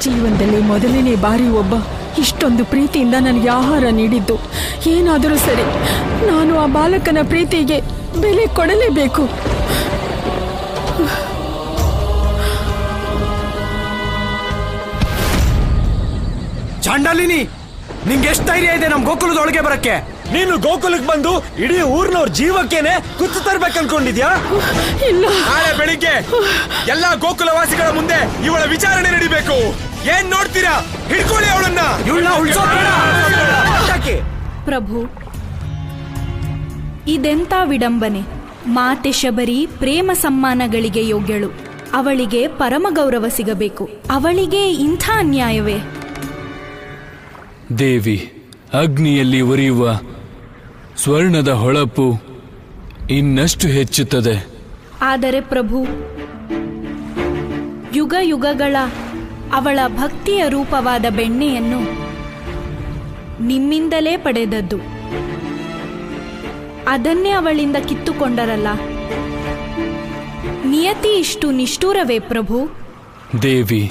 ಜೀವನದಲ್ಲಿ ಮೊದಲನೇ ಬಾರಿ ಒಬ್ಬ ಇಷ್ಟೊಂದು ಪ್ರೀತಿಯಿಂದ ನನಗೆ ಆಹಾರ ನೀಡಿದ್ದು. ಏನಾದರೂ ಸರಿ, ನಾನು ಆ ಬಾಲಕನ ಪ್ರೀತಿಗೆ ಬೆಲೆ ಕೊಡಲೇಬೇಕು. ಚಾಂಡಾಲಿನಿ, ನಿಂಗೆ ಎಷ್ಟು ಧೈರ್ಯ ಇದೆ ನಮ್ ಗೋಕುಲದೊಳಗೆ ಬರಕ್ಕೆ? ನೀನು ಗೋಕುಲಕ್ಕೆ ಬಂದು ಇಡೀ ಊರ್ನವ್ರ ಜೀವಕ್ಕೇನೆ ಕುತ್ತು ತರ್ಬೇಕು ಅನ್ಕೊಂಡಿದ್ಯಾ? ಇಲ್ಲ. ನಾಳೆ ಬೆಳಿಗ್ಗೆ ಎಲ್ಲಾ ಗೋಕುಲವಾಸಿಗಳ ಮುಂದೆ ಇವಳ ವಿಚಾರಣೆ ನಡೀಬೇಕು. ಏನ್ ನೋಡ್ತೀರಾ? ಹಿಡ್ಕೊಳ್ಳಿ ಅವಳನ್ನ. ಪ್ರಭು, ಇದೆಂತ ವಿಡಂಬನೆ! ಮಾತೆ ಶಬರಿ ಪ್ರೇಮ ಸಮ್ಮಾನಗಳಿಗೆ ಯೋಗ್ಯಳು. ಅವಳಿಗೆ ಪರಮ ಗೌರವ ಸಿಗಬೇಕು. ಅವಳಿಗೆ ಇಂಥ ಅನ್ಯಾಯವೇ? ದೇವಿ, ಅಗ್ನಿಯಲ್ಲಿ ಉರಿಯುವ ಸ್ವರ್ಣದ ಹೊಳಪು ಇನ್ನಷ್ಟು ಹೆಚ್ಚುತ್ತದೆ. ಆದರೆ ಪ್ರಭು, ಯುಗ ಯುಗಗಳ ಅವಳ ಭಕ್ತಿಯ ರೂಪವಾದ ಬೆಣ್ಣೆಯನ್ನು ನಿಮ್ಮಿಂದಲೇ ಪಡೆದದ್ದು. ಅದನ್ನೇ ಅವಳಿಂದ ಕಿತ್ತುಕೊಂಡರಲ್ಲ. ನಿಯತಿ ಇಷ್ಟು ನಿಷ್ಠೂರವೇ ಪ್ರಭು? ದೇವಿ,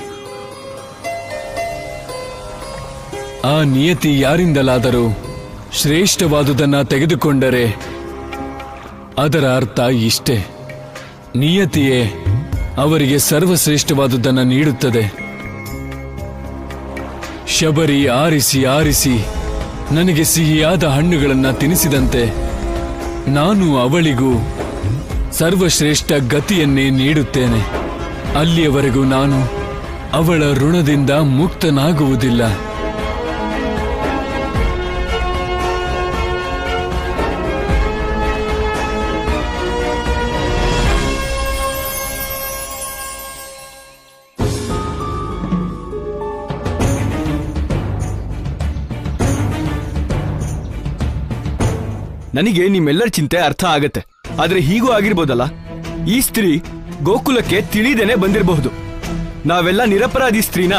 ಆ ನಿಯತಿ ಯಾರಿಂದಲಾದರೂ ಶ್ರೇಷ್ಠವಾದುದನ್ನ ತೆಗೆದುಕೊಂಡರೆ ಅದರ ಅರ್ಥ ಇಷ್ಟೇ: ನಿಯತಿಯೇ ಅವರಿಗೆ ಸರ್ವಶ್ರೇಷ್ಠವಾದುದನ್ನ ನೀಡುತ್ತದೆ. ಶಬರಿ ಆರಿಸಿ ಆರಿಸಿ ನನಗೆ ಸಿಹಿಯಾದ ಹಣ್ಣುಗಳನ್ನು ತಿನ್ನಿಸಿದಂತೆ ನಾನು ಅವಳಿಗೂ ಸರ್ವಶ್ರೇಷ್ಠ ಗತಿಯನ್ನೇ ನೀಡುತ್ತೇನೆ. ಅಲ್ಲಿಯವರೆಗೂ ನಾನು ಅವಳ ಋಣದಿಂದ ಮುಕ್ತನಾಗುವುದಿಲ್ಲ. ನನಗೆ ನಿಮ್ಮೆಲ್ಲರ ಚಿಂತೆ ಅರ್ಥ ಆಗತ್ತೆ. ಆದ್ರೆ ಹೀಗೂ ಆಗಿರ್ಬೋದಲ್ಲ, ಈ ಸ್ತ್ರೀ ಗೋಕುಲಕ್ಕೆ ತಿಳಿದೇನೆ ಬಂದಿರಬಹುದು. ನಾವೆಲ್ಲ ನಿರಪರಾಧಿ ಸ್ತ್ರೀನ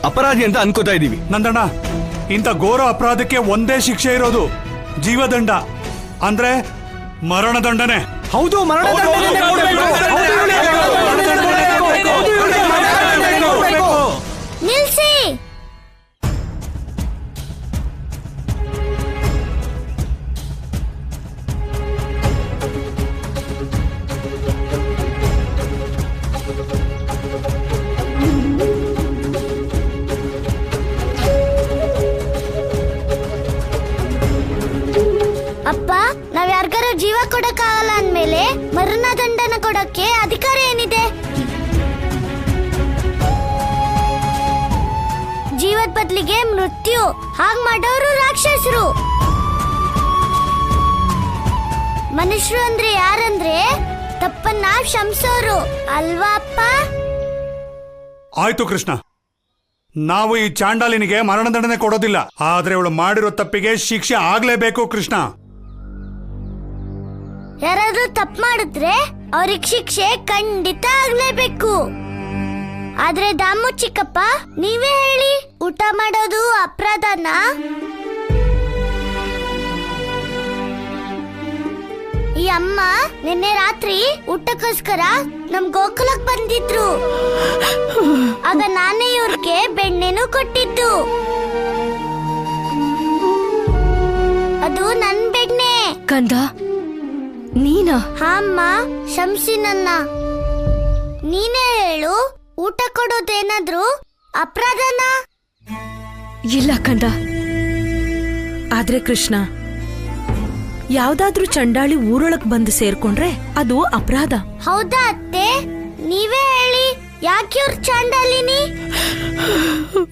ಅಪರಾಧಿ ಅಂತ ಅನ್ಕೋತಾ ಇದೀವಿ. ನಂದಣ್ಣ, ಇಂಥ ಘೋರ ಅಪರಾಧಕ್ಕೆ ಒಂದೇ ಶಿಕ್ಷೆ ಇರೋದು, ಜೀವದಂಡ. ಅಂದ್ರೆ ಮರಣದಂಡನೆ. ಹೌದು, ನಿಲ್ಸಿ. ಅಪ್ಪ, ನಾವ್ ಯಾರಿಗಾರು ಜೀವ ಕೊಡಕ್ಕಾಗಲ್ಲ ಅಂದ್ಮೇಲೆ ಮರಣದಂಡನ ಕೊಡಕ್ಕೆ ಅಧಿಕಾರ ಏನಿದೆ? ಜೀವದ ಬದಲಿಗೆ ಮೃತ್ಯು. ಹಾಗ್ ಮಾಡೋರು ರಾಕ್ಷಸರು. ಮನುಷ್ಯರು ಅಂದ್ರೆ ಯಾರಂದ್ರೆ ತಪ್ಪನ್ನ ಕ್ಷಮಿಸೋರು ಅಲ್ವಾ ಅಪ್ಪ? ಆಯ್ತು ಕೃಷ್ಣ, ನಾವು ಈ ಚಾಂಡಾಲಿನಿಗೆ ಮರಣದಂಡನೆ ಕೊಡೋದಿಲ್ಲ. ಆದ್ರೆ ಅವಳು ಮಾಡಿರೋ ತಪ್ಪಿಗೆ ಶಿಕ್ಷೆ ಆಗ್ಲೇಬೇಕು ಕೃಷ್ಣ. ಯಾರಾದ್ರೂ ತಪ್ಪು ಮಾಡಿದ್ರೆ ಅವ್ರಿಗೆ ಶಿಕ್ಷೆ ಖಂಡಿತ ಆಗ್ಲೇಬೇಕು. ಆದ್ರೆ ದಾಮು ಚಿಕ್ಕಪ್ಪ, ನೀವೇ ಹೇಳಿ, ಊಟ ಮಾಡೋದು ಅಪರಾಧನ? ಈ ಅಮ್ಮ ನಿನ್ನೆ ರಾತ್ರಿ ಊಟಕ್ಕೋಸ್ಕರ ನಮ್ ಗೋಕುಲಕ್ ಬಂದಿದ್ರು. ಆಗ ನಾನೇ ಇವ್ರಿಗೆ ಬೆಣ್ಣೆನೂ ಕೊಟ್ಟಿದ್ದು. ಅದು ನನ್ ಬೆಣ್ಣೆ. ಕಂದ, ನೀನಾ? ಹಾ ಅಮ್ಮ, ಶಂಸಿ ನನ್ನ. ನೀನೇ ಹೇಳು, ಊಟ ಕೊಡೋದೇನಾದ್ರೂ ಅಪರಾಧನ? ಇಲ್ಲ ಕಂದ. ಆದ್ರೆ ಕೃಷ್ಣ, ಯಾವ್ದಾದ್ರೂ ಚಂಡಾಳಿ ಊರೊಳಗ್ ಬಂದು ಸೇರ್ಕೊಂಡ್ರೆ ಅದು ಅಪರಾಧ. ಹೌದಾ ಅತ್ತೆ? ನೀವೇ ಹೇಳಿ, ಯಾಕೆ ಇವ್ರ ಚಾಂಡಾಲಿನಿ?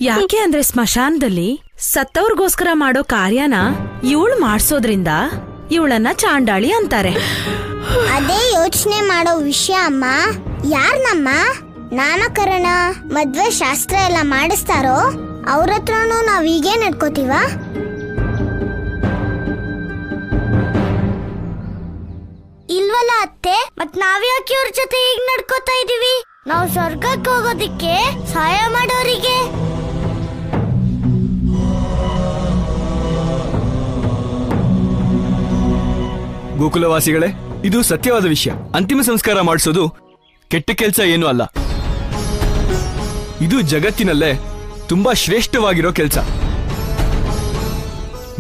ಯಾಕೆ ಅಂದ್ರೆ ಸ್ಮಶಾನದಲ್ಲಿ ಸತ್ತವ್ರಿಗೋಸ್ಕರ ಮಾಡೋ ಕಾರ್ಯನ ಇವಳು ಮಾಡ್ಸೋದ್ರಿಂದ ಇವಳನ್ನ ಚಾಂಡಾಳಿ ಅಂತಾರೆ. ಅದೇ ಯೋಚನೆ ಮಾಡೋ ವಿಷಯ ಅಮ್ಮ. ಯಾರನ್ನಮ್ಮ ನಾಮಕರಣ ಮದ್ವೆ ಶಾಸ್ತ್ರ ಎಲ್ಲ ಮಾಡಿಸ್ತಾರೋ ಅವ್ರ ಹತ್ರನೂ ನಾವ್ ಹೀಗೆ ನಡ್ಕೋತೀವ? ಇಲ್ವಲ್ಲ ಅತ್ತೆ, ಮತ್ ನಾವ್ಯಾಕೆ ಅವ್ರ ಜೊತೆ ಹೀಗ್ ನಡ್ಕೋತಾ ಇದೀವಿ? ನಾವು ಸ್ವರ್ಗಕ್ಕೆ ಹೋಗೋದಿಕ್ಕೆ ಸಹಾಯ ಮಾಡೋರಿಗೆ. ಗೋಕುಲವಾಸಿಗಳೇ, ಇದು ಸತ್ಯವಾದ ವಿಷಯ. ಅಂತಿಮ ಸಂಸ್ಕಾರ ಮಾಡಿಸೋದು ಕೆಟ್ಟ ಕೆಲಸ ಏನೂ ಅಲ್ಲ. ಇದು ಜಗತ್ತಿನಲ್ಲೇ ತುಂಬಾ ಶ್ರೇಷ್ಠವಾಗಿರೋ ಕೆಲಸ.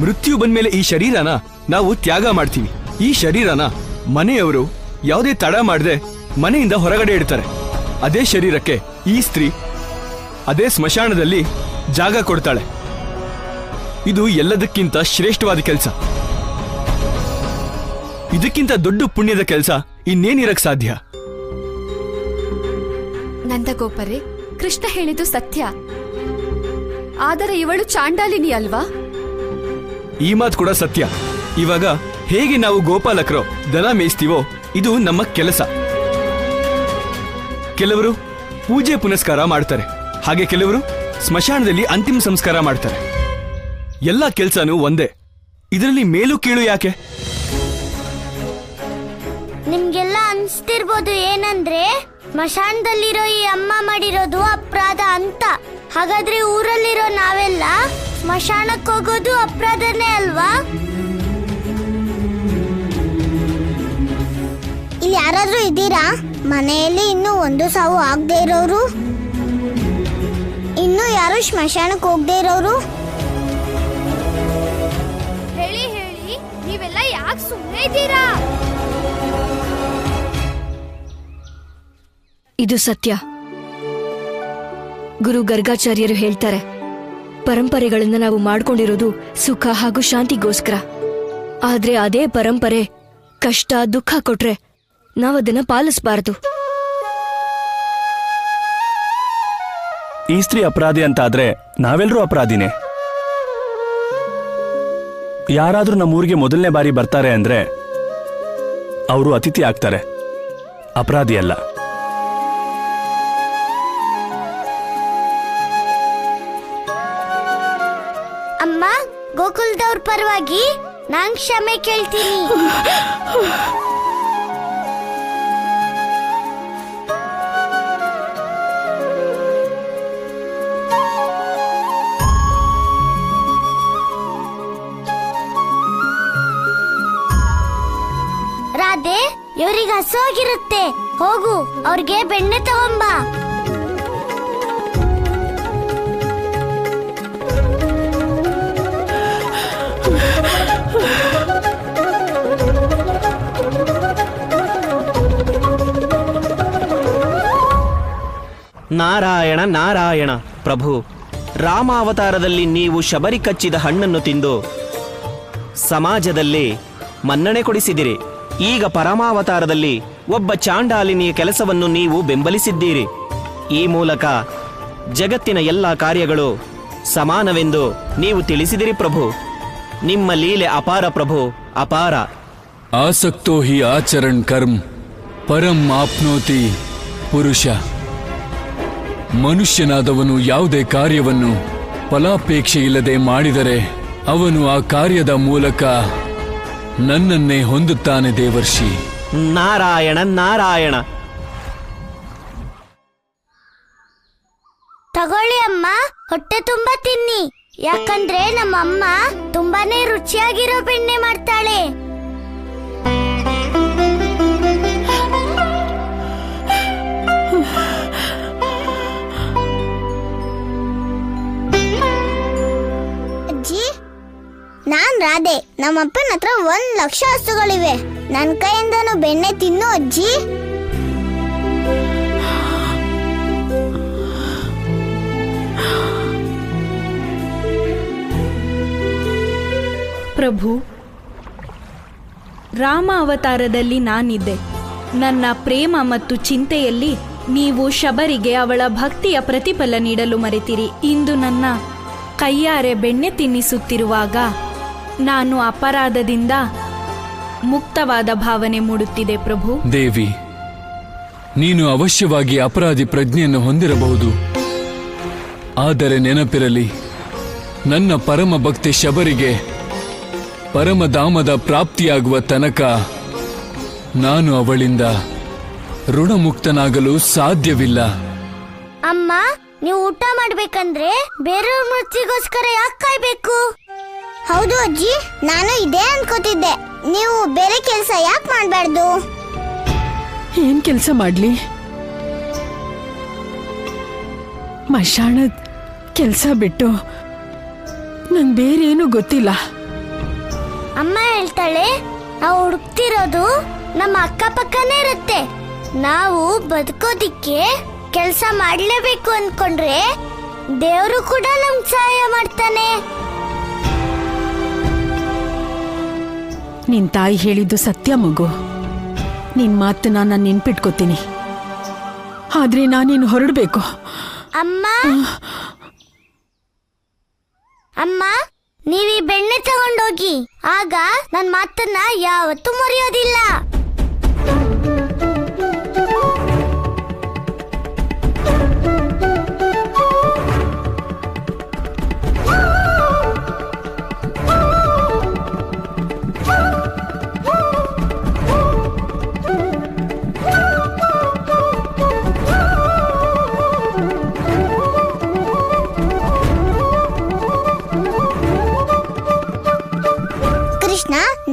ಮೃತ್ಯು ಬಂದ್ಮೇಲೆ ಈ ಶರೀರನ ನಾವು ತ್ಯಾಗ ಮಾಡ್ತೀವಿ. ಈ ಶರೀರನ ಮನೆಯವರು ಯಾವುದೇ ತಡ ಮಾಡದೆ ಮನೆಯಿಂದ ಹೊರಗಡೆ ಇಡ್ತಾರೆ. ಅದೇ ಶರೀರಕ್ಕೆ ಈ ಸ್ತ್ರೀ ಅದೇ ಸ್ಮಶಾನದಲ್ಲಿ ಜಾಗ ಕೊಡ್ತಾಳೆ. ಇದು ಎಲ್ಲದಕ್ಕಿಂತ ಶ್ರೇಷ್ಠವಾದ ಕೆಲಸ. ಇದಕ್ಕಿಂತ ದೊಡ್ಡ ಪುಣ್ಯದ ಕೆಲಸ ಇನ್ನೇನಿರಕ್ ಸಾಧ್ಯ? ನಂದಗೋಪರೇ, ಕೃಷ್ಣ ಹೇಳಿದ್ದು ಸತ್ಯ. ಆದರೆ ಇವಳು ಚಾಂಡಾಲಿನಿ ಅಲ್ವಾ? ಈ ಮಾತು ಕೂಡ ಸತ್ಯ. ಇವಾಗ ಹೇಗೆ ನಾವು ಗೋಪಾಲಕರು ದನ ಮೇಯಿಸ್ತೀವೋ ಇದು ನಮ್ಮ ಕೆಲಸ. ಕೆಲವರು ಪೂಜೆ ಪುನಸ್ಕಾರ ಮಾಡ್ತಾರೆ, ಹಾಗೆ ಕೆಲವರು ಸ್ಮಶಾನದಲ್ಲಿ ಅಂತಿಮ ಸಂಸ್ಕಾರ ಮಾಡ್ತಾರೆ. ಎಲ್ಲ ಕೆಲಸನೂ ಒಂದೇ. ಇದರಲ್ಲಿ ಮೇಲು ಕೀಳು ಯಾಕೆ? ನಿಮ್ಗೆಲ್ಲ ಅನ್ಸ್ತಿರ್ಬೋದು ಏನಂದ್ರೆ ಸ್ಮಶಾನದಲ್ಲಿರೋ ಈ ಅಮ್ಮ ಮಾಡಿರೋದು ಅಪರಾಧ ಅಂತ. ಹಾಗಾದ್ರೆ ಊರಲ್ಲಿರೋ ನಾವೆಲ್ಲ ಸ್ಮಶಾನಕ್ಕೆ ಹೋಗೋದು ಅಪರಾಧನೇ ಅಲ್ವಾ? ಇಲ್ಲಿ ಯಾರಾದ್ರೂ ಇದ್ದೀರಾ ಮನೆಯಲ್ಲಿ ಇನ್ನೂ ಒಂದು ಸಾವು ಆಗದೆ ಇರೋರು? ಇನ್ನೂ ಯಾರು ಸ್ಮಶಾನಕ್ಕೆ ಹೋಗದೆ ಇರೋರು? ಹೇಳಿ ಹೇಳಿ, ನೀವೆಲ್ಲ ಯಾಕೆ ಸುಮ್ಮನೆ ಇದ್ದೀರಾ? ಇದು ಸತ್ಯ. ಗುರು ಗರ್ಗಾಚಾರ್ಯರು ಹೇಳ್ತಾರೆ, ಪರಂಪರೆಗಳನ್ನ ನಾವು ಮಾಡ್ಕೊಂಡಿರೋದು ಸುಖ ಹಾಗೂ ಶಾಂತಿಗೋಸ್ಕರ. ಆದ್ರೆ ಅದೇ ಪರಂಪರೆ ಕಷ್ಟ ದುಃಖ ಕೊಟ್ರೆ ನಾವದನ್ನ ಪಾಲಿಸಬಾರದು. ಈ ಸ್ತ್ರೀ ಅಪರಾಧಿ ಅಂತ ಆದ್ರೆ ನಾವೆಲ್ಲರೂ ಅಪರಾಧಿನೇ. ಯಾರಾದ್ರೂ ನಮ್ಮೂರಿಗೆ ಮೊದಲನೇ ಬಾರಿ ಬರ್ತಾರೆ ಅಂದ್ರೆ ಅವರು ಅತಿಥಿ ಆಗ್ತಾರೆ, ಅಪರಾಧಿ ಅಲ್ಲ. ಅಮ್ಮ, ಗೋಕುಲದವ್ರ ಪರವಾಗಿ ನಾನ್ ಕ್ಷಮೆ ಕೇಳ್ತೀನಿ. ರಾಧೆ, ಇವ್ರಿಗೆ ಹಸುವಾಗಿರುತ್ತೆ. ಹೋಗು, ಅವ್ರಿಗೆ ಬೆಣ್ಣೆ ತಗೊಂಬ. ನಾರಾಯಣ ನಾರಾಯಣ. ಪ್ರಭು, ರಾಮಾವತಾರದಲ್ಲಿ ನೀವು ಶಬರಿ ಕಚ್ಚಿದ ಹಣ್ಣನ್ನು ತಿಂದು ಸಮಾಜದಲ್ಲಿ ಮನ್ನಣೆ ಕೊಡಿಸಿದಿರಿ. ಈಗ ಪರಮಾವತಾರದಲ್ಲಿ ಒಬ್ಬ ಚಾಂಡಾಲಿನಿಯ ಕೆಲಸವನ್ನು ನೀವು ಬೆಂಬಲಿಸಿದ್ದೀರಿ. ಈ ಮೂಲಕ ಜಗತ್ತಿನ ಎಲ್ಲ ಕಾರ್ಯಗಳು ಸಮಾನವೆಂದು ನೀವು ತಿಳಿಸಿದಿರಿ ಪ್ರಭು. ನಿಮ್ಮ ಲೀಲೆ ಅಪಾರ ಪ್ರಭು, ಅಪಾರ. ಆಸಕ್ತೋ ಹಿ ಆಚರಣ್ ಕರ್ಮ್ ಪರಂ ಆಪ್ನೋತಿ ಪುರುಷ. ಮನುಷ್ಯನಾದವನು ಯಾವುದೇ ಕಾರ್ಯವನ್ನು ಫಲಾಪೇಕ್ಷೆ ಇಲ್ಲದೆ ಮಾಡಿದರೆ ಅವನು ಆ ಕಾರ್ಯದ ಮೂಲಕ ನನ್ನನ್ನೇ ಹೊಂದುತ್ತಾನೆ ದೇವರ್ಷಿ. ನಾರಾಯಣ ನಾರಾಯಣ. ತಗೊಳ್ಳಿ ಅಮ್ಮ, ಹೊಟ್ಟೆ ತುಂಬಾ ತಿನ್ನಿ. ಯಾಕಂದ್ರೆ ನಮ್ಮ ಅಮ್ಮ ತುಂಬಾನೇ ರುಚಿಯಾಗಿರೋ ಬೆಣ್ಣೆ ಮಾಡ್ತಾಳೆ. ಅಜ್ಜಿ, ನಾನ್ ರಾಧೆ. ನಮ್ಮಪ್ಪನ ಹತ್ರ 1,00,000 ಹಸುಗಳಿವೆ. ನನ್ ಕೈಯಿಂದನೂ ಬೆಣ್ಣೆ ತಿನ್ನು ಅಜ್ಜಿ. ಪ್ರಭು, ರಾಮ ಅವತಾರದಲ್ಲಿ ನಾನಿದ್ದೆ. ನನ್ನ ಪ್ರೇಮ ಮತ್ತು ಚಿಂತೆಯಲ್ಲಿ ನೀವು ಶಬರಿಗೆ ಅವಳ ಭಕ್ತಿಯ ಪ್ರತಿಫಲ ನೀಡಲು ಮರೆತಿರಿ. ಇಂದು ನನ್ನ ಕೈಯಾರೆ ಬೆಣ್ಣೆ ತಿನ್ನಿಸುತ್ತಿರುವಾಗ ನಾನು ಅಪರಾಧದಿಂದ ಮುಕ್ತವಾದ ಭಾವನೆ ಮೂಡುತ್ತಿದೆ ಪ್ರಭು. ದೇವಿ, ನೀನು ಅವಶ್ಯವಾಗಿ ಅಪರಾಧಿ ಪ್ರಜ್ಞೆಯನ್ನು ಹೊಂದಿರಬಹುದು. ಆದರೆ ನೆನಪಿರಲಿ, ನನ್ನ ಪರಮ ಭಕ್ತಿ ಶಬರಿಗೆ ಪರಮಧಾಮದ ಪ್ರಾಪ್ತಿಯಾಗುವ ತನಕ ನಾನು ಅವಳಿಂದ ಋಣಮುಕ್ತನಾಗಲು ಸಾಧ್ಯವಿಲ್ಲ. ಅಮ್ಮ, ನೀವು ಊಟ ಮಾಡ್ಬೇಕಂದ್ರೆ ಬೇರೆಯವ್ರ ಮೃತ್ಯುಗೋಸ್ಕರ ಯಾಕೆ ಕಾಯ್ಬೇಕು? ಹೌದು ಅಜ್ಜಿ, ನಾನು ಇದೇ ಅನ್ಕೋತಿದ್ದೆ. ನೀವು ಬೇರೆ ಕೆಲಸ ಯಾಕೆ ಮಾಡ್ಬಾರ್ದು? ಏನ್ ಕೆಲಸ ಮಾಡ್ಲಿ? ಮಶಾಣದ್ ಕೆಲಸ ಬಿಟ್ಟು ನಂಗೆ ಬೇರೇನು ಗೊತ್ತಿಲ್ಲ. ಅಮ್ಮ ಹೇಳ್ತಾಳೆ, ನಾವು ಹುಡುಕ್ತಿರೋದು ನಮ್ಮ ಅಕ್ಕಪಕ್ಕನೇ ಇರುತ್ತೆ. ನಾವು ಬದುಕೋದಿಕ್ಕೆ ಕೆಲಸ ಮಾಡ್ಲೇಬೇಕು ಅನ್ಕೊಂಡ್ರೆ ದೇವರು ಕೂಡ ನಮ್ಗೆ ಸಹಾಯ ಮಾಡ್ತಾನೆ. ನಿನ್ ತಾಯಿ ಹೇಳಿದ್ದು ಸತ್ಯ ಮಗು. ನಿನ್ ಮಾತನ್ನ ನಾನು ನೆನ್ಪಿಟ್ಕೋತೀನಿ. ಆದ್ರೆ ನಾನಿನ್ನು ಹೊರಡ್ಬೇಕು. ಅಮ್ಮ ಅಮ್ಮ, ನೀವೀ ಬೆಣ್ಣೆ ತಗೊಂಡೋಗಿ, ಆಗ ನನ್ನ ಮಾತನ್ನ ಯಾವತ್ತೂ ಮರೆಯೋದಿಲ್ಲ.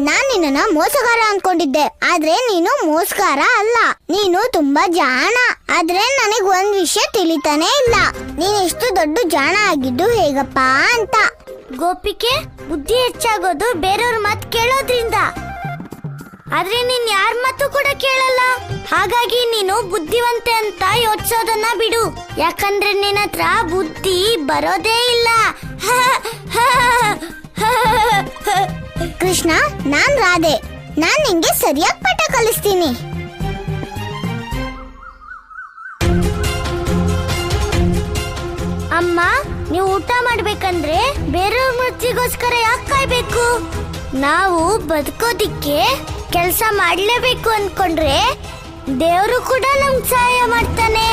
ನಾನ್ ನಿನ್ನ ಮೋಸಗಾರ ಅನ್ಕೊಂಡಿದ್ದೆ, ಆದ್ರೆ ನೀನು ಮೋಸಗಾರ ಅಲ್ಲ. ನೀನು ತುಂಬಾ ಜಾಣ. ಆದ್ರೆ ನನಗ್ ಒಂದ್ ವಿಷಯ ತಿಳಿತಾನೆ ಇಲ್ಲ, ನೀನ್ ಎಷ್ಟು ದೊಡ್ಡ ಜಾಣ ಆಗಿದ್ದು ಹೇಗಪ್ಪ ಅಂತ. ಗೋಪಿಕೆ, ಬುದ್ಧಿ ಹೆಚ್ಚಾಗೋದು ಬೇರೆಯವ್ರ ಮಾತು ಕೇಳೋದ್ರಿಂದ. ಆದ್ರೆ ನೀನ್ ಯಾರ ಮಾತು ಕೂಡ ಕೇಳಲ್ಲ. ಹಾಗಾಗಿ ನೀನು ಬುದ್ಧಿವಂತೆ ಅಂತ ಯೋಚಿಸೋದನ್ನ ಬಿಡು. ಯಾಕಂದ್ರೆ ನಿನ್ನ ಹತ್ರ ಬುದ್ಧಿ ಬರೋದೇ ಇಲ್ಲ. ಕೃಷ್ಣ, ನಾನ್ ರಾಧೆ. ನಾನ್ ನಿಂಗೆ ಸರಿಯಾಗಿ ಪಾಠ ಕಲಿಸ್ತೀನಿ. ಅಮ್ಮ, ನೀವು ಊಟ ಮಾಡ್ಬೇಕಂದ್ರೆ ಬೇರೆಯವ್ರ ಮೃತ್ಯುಗೋಸ್ಕರ ಯಾಕೆ ಕಾಯ್ಬೇಕು? ನಾವು ಬದುಕೋದಿಕ್ಕೆ ಕೆಲಸ ಮಾಡ್ಲೇಬೇಕು ಅನ್ಕೊಂಡ್ರೆ ದೇವರು ಕೂಡ ನಮ್ಗೆ ಸಹಾಯ ಮಾಡ್ತಾನೆ.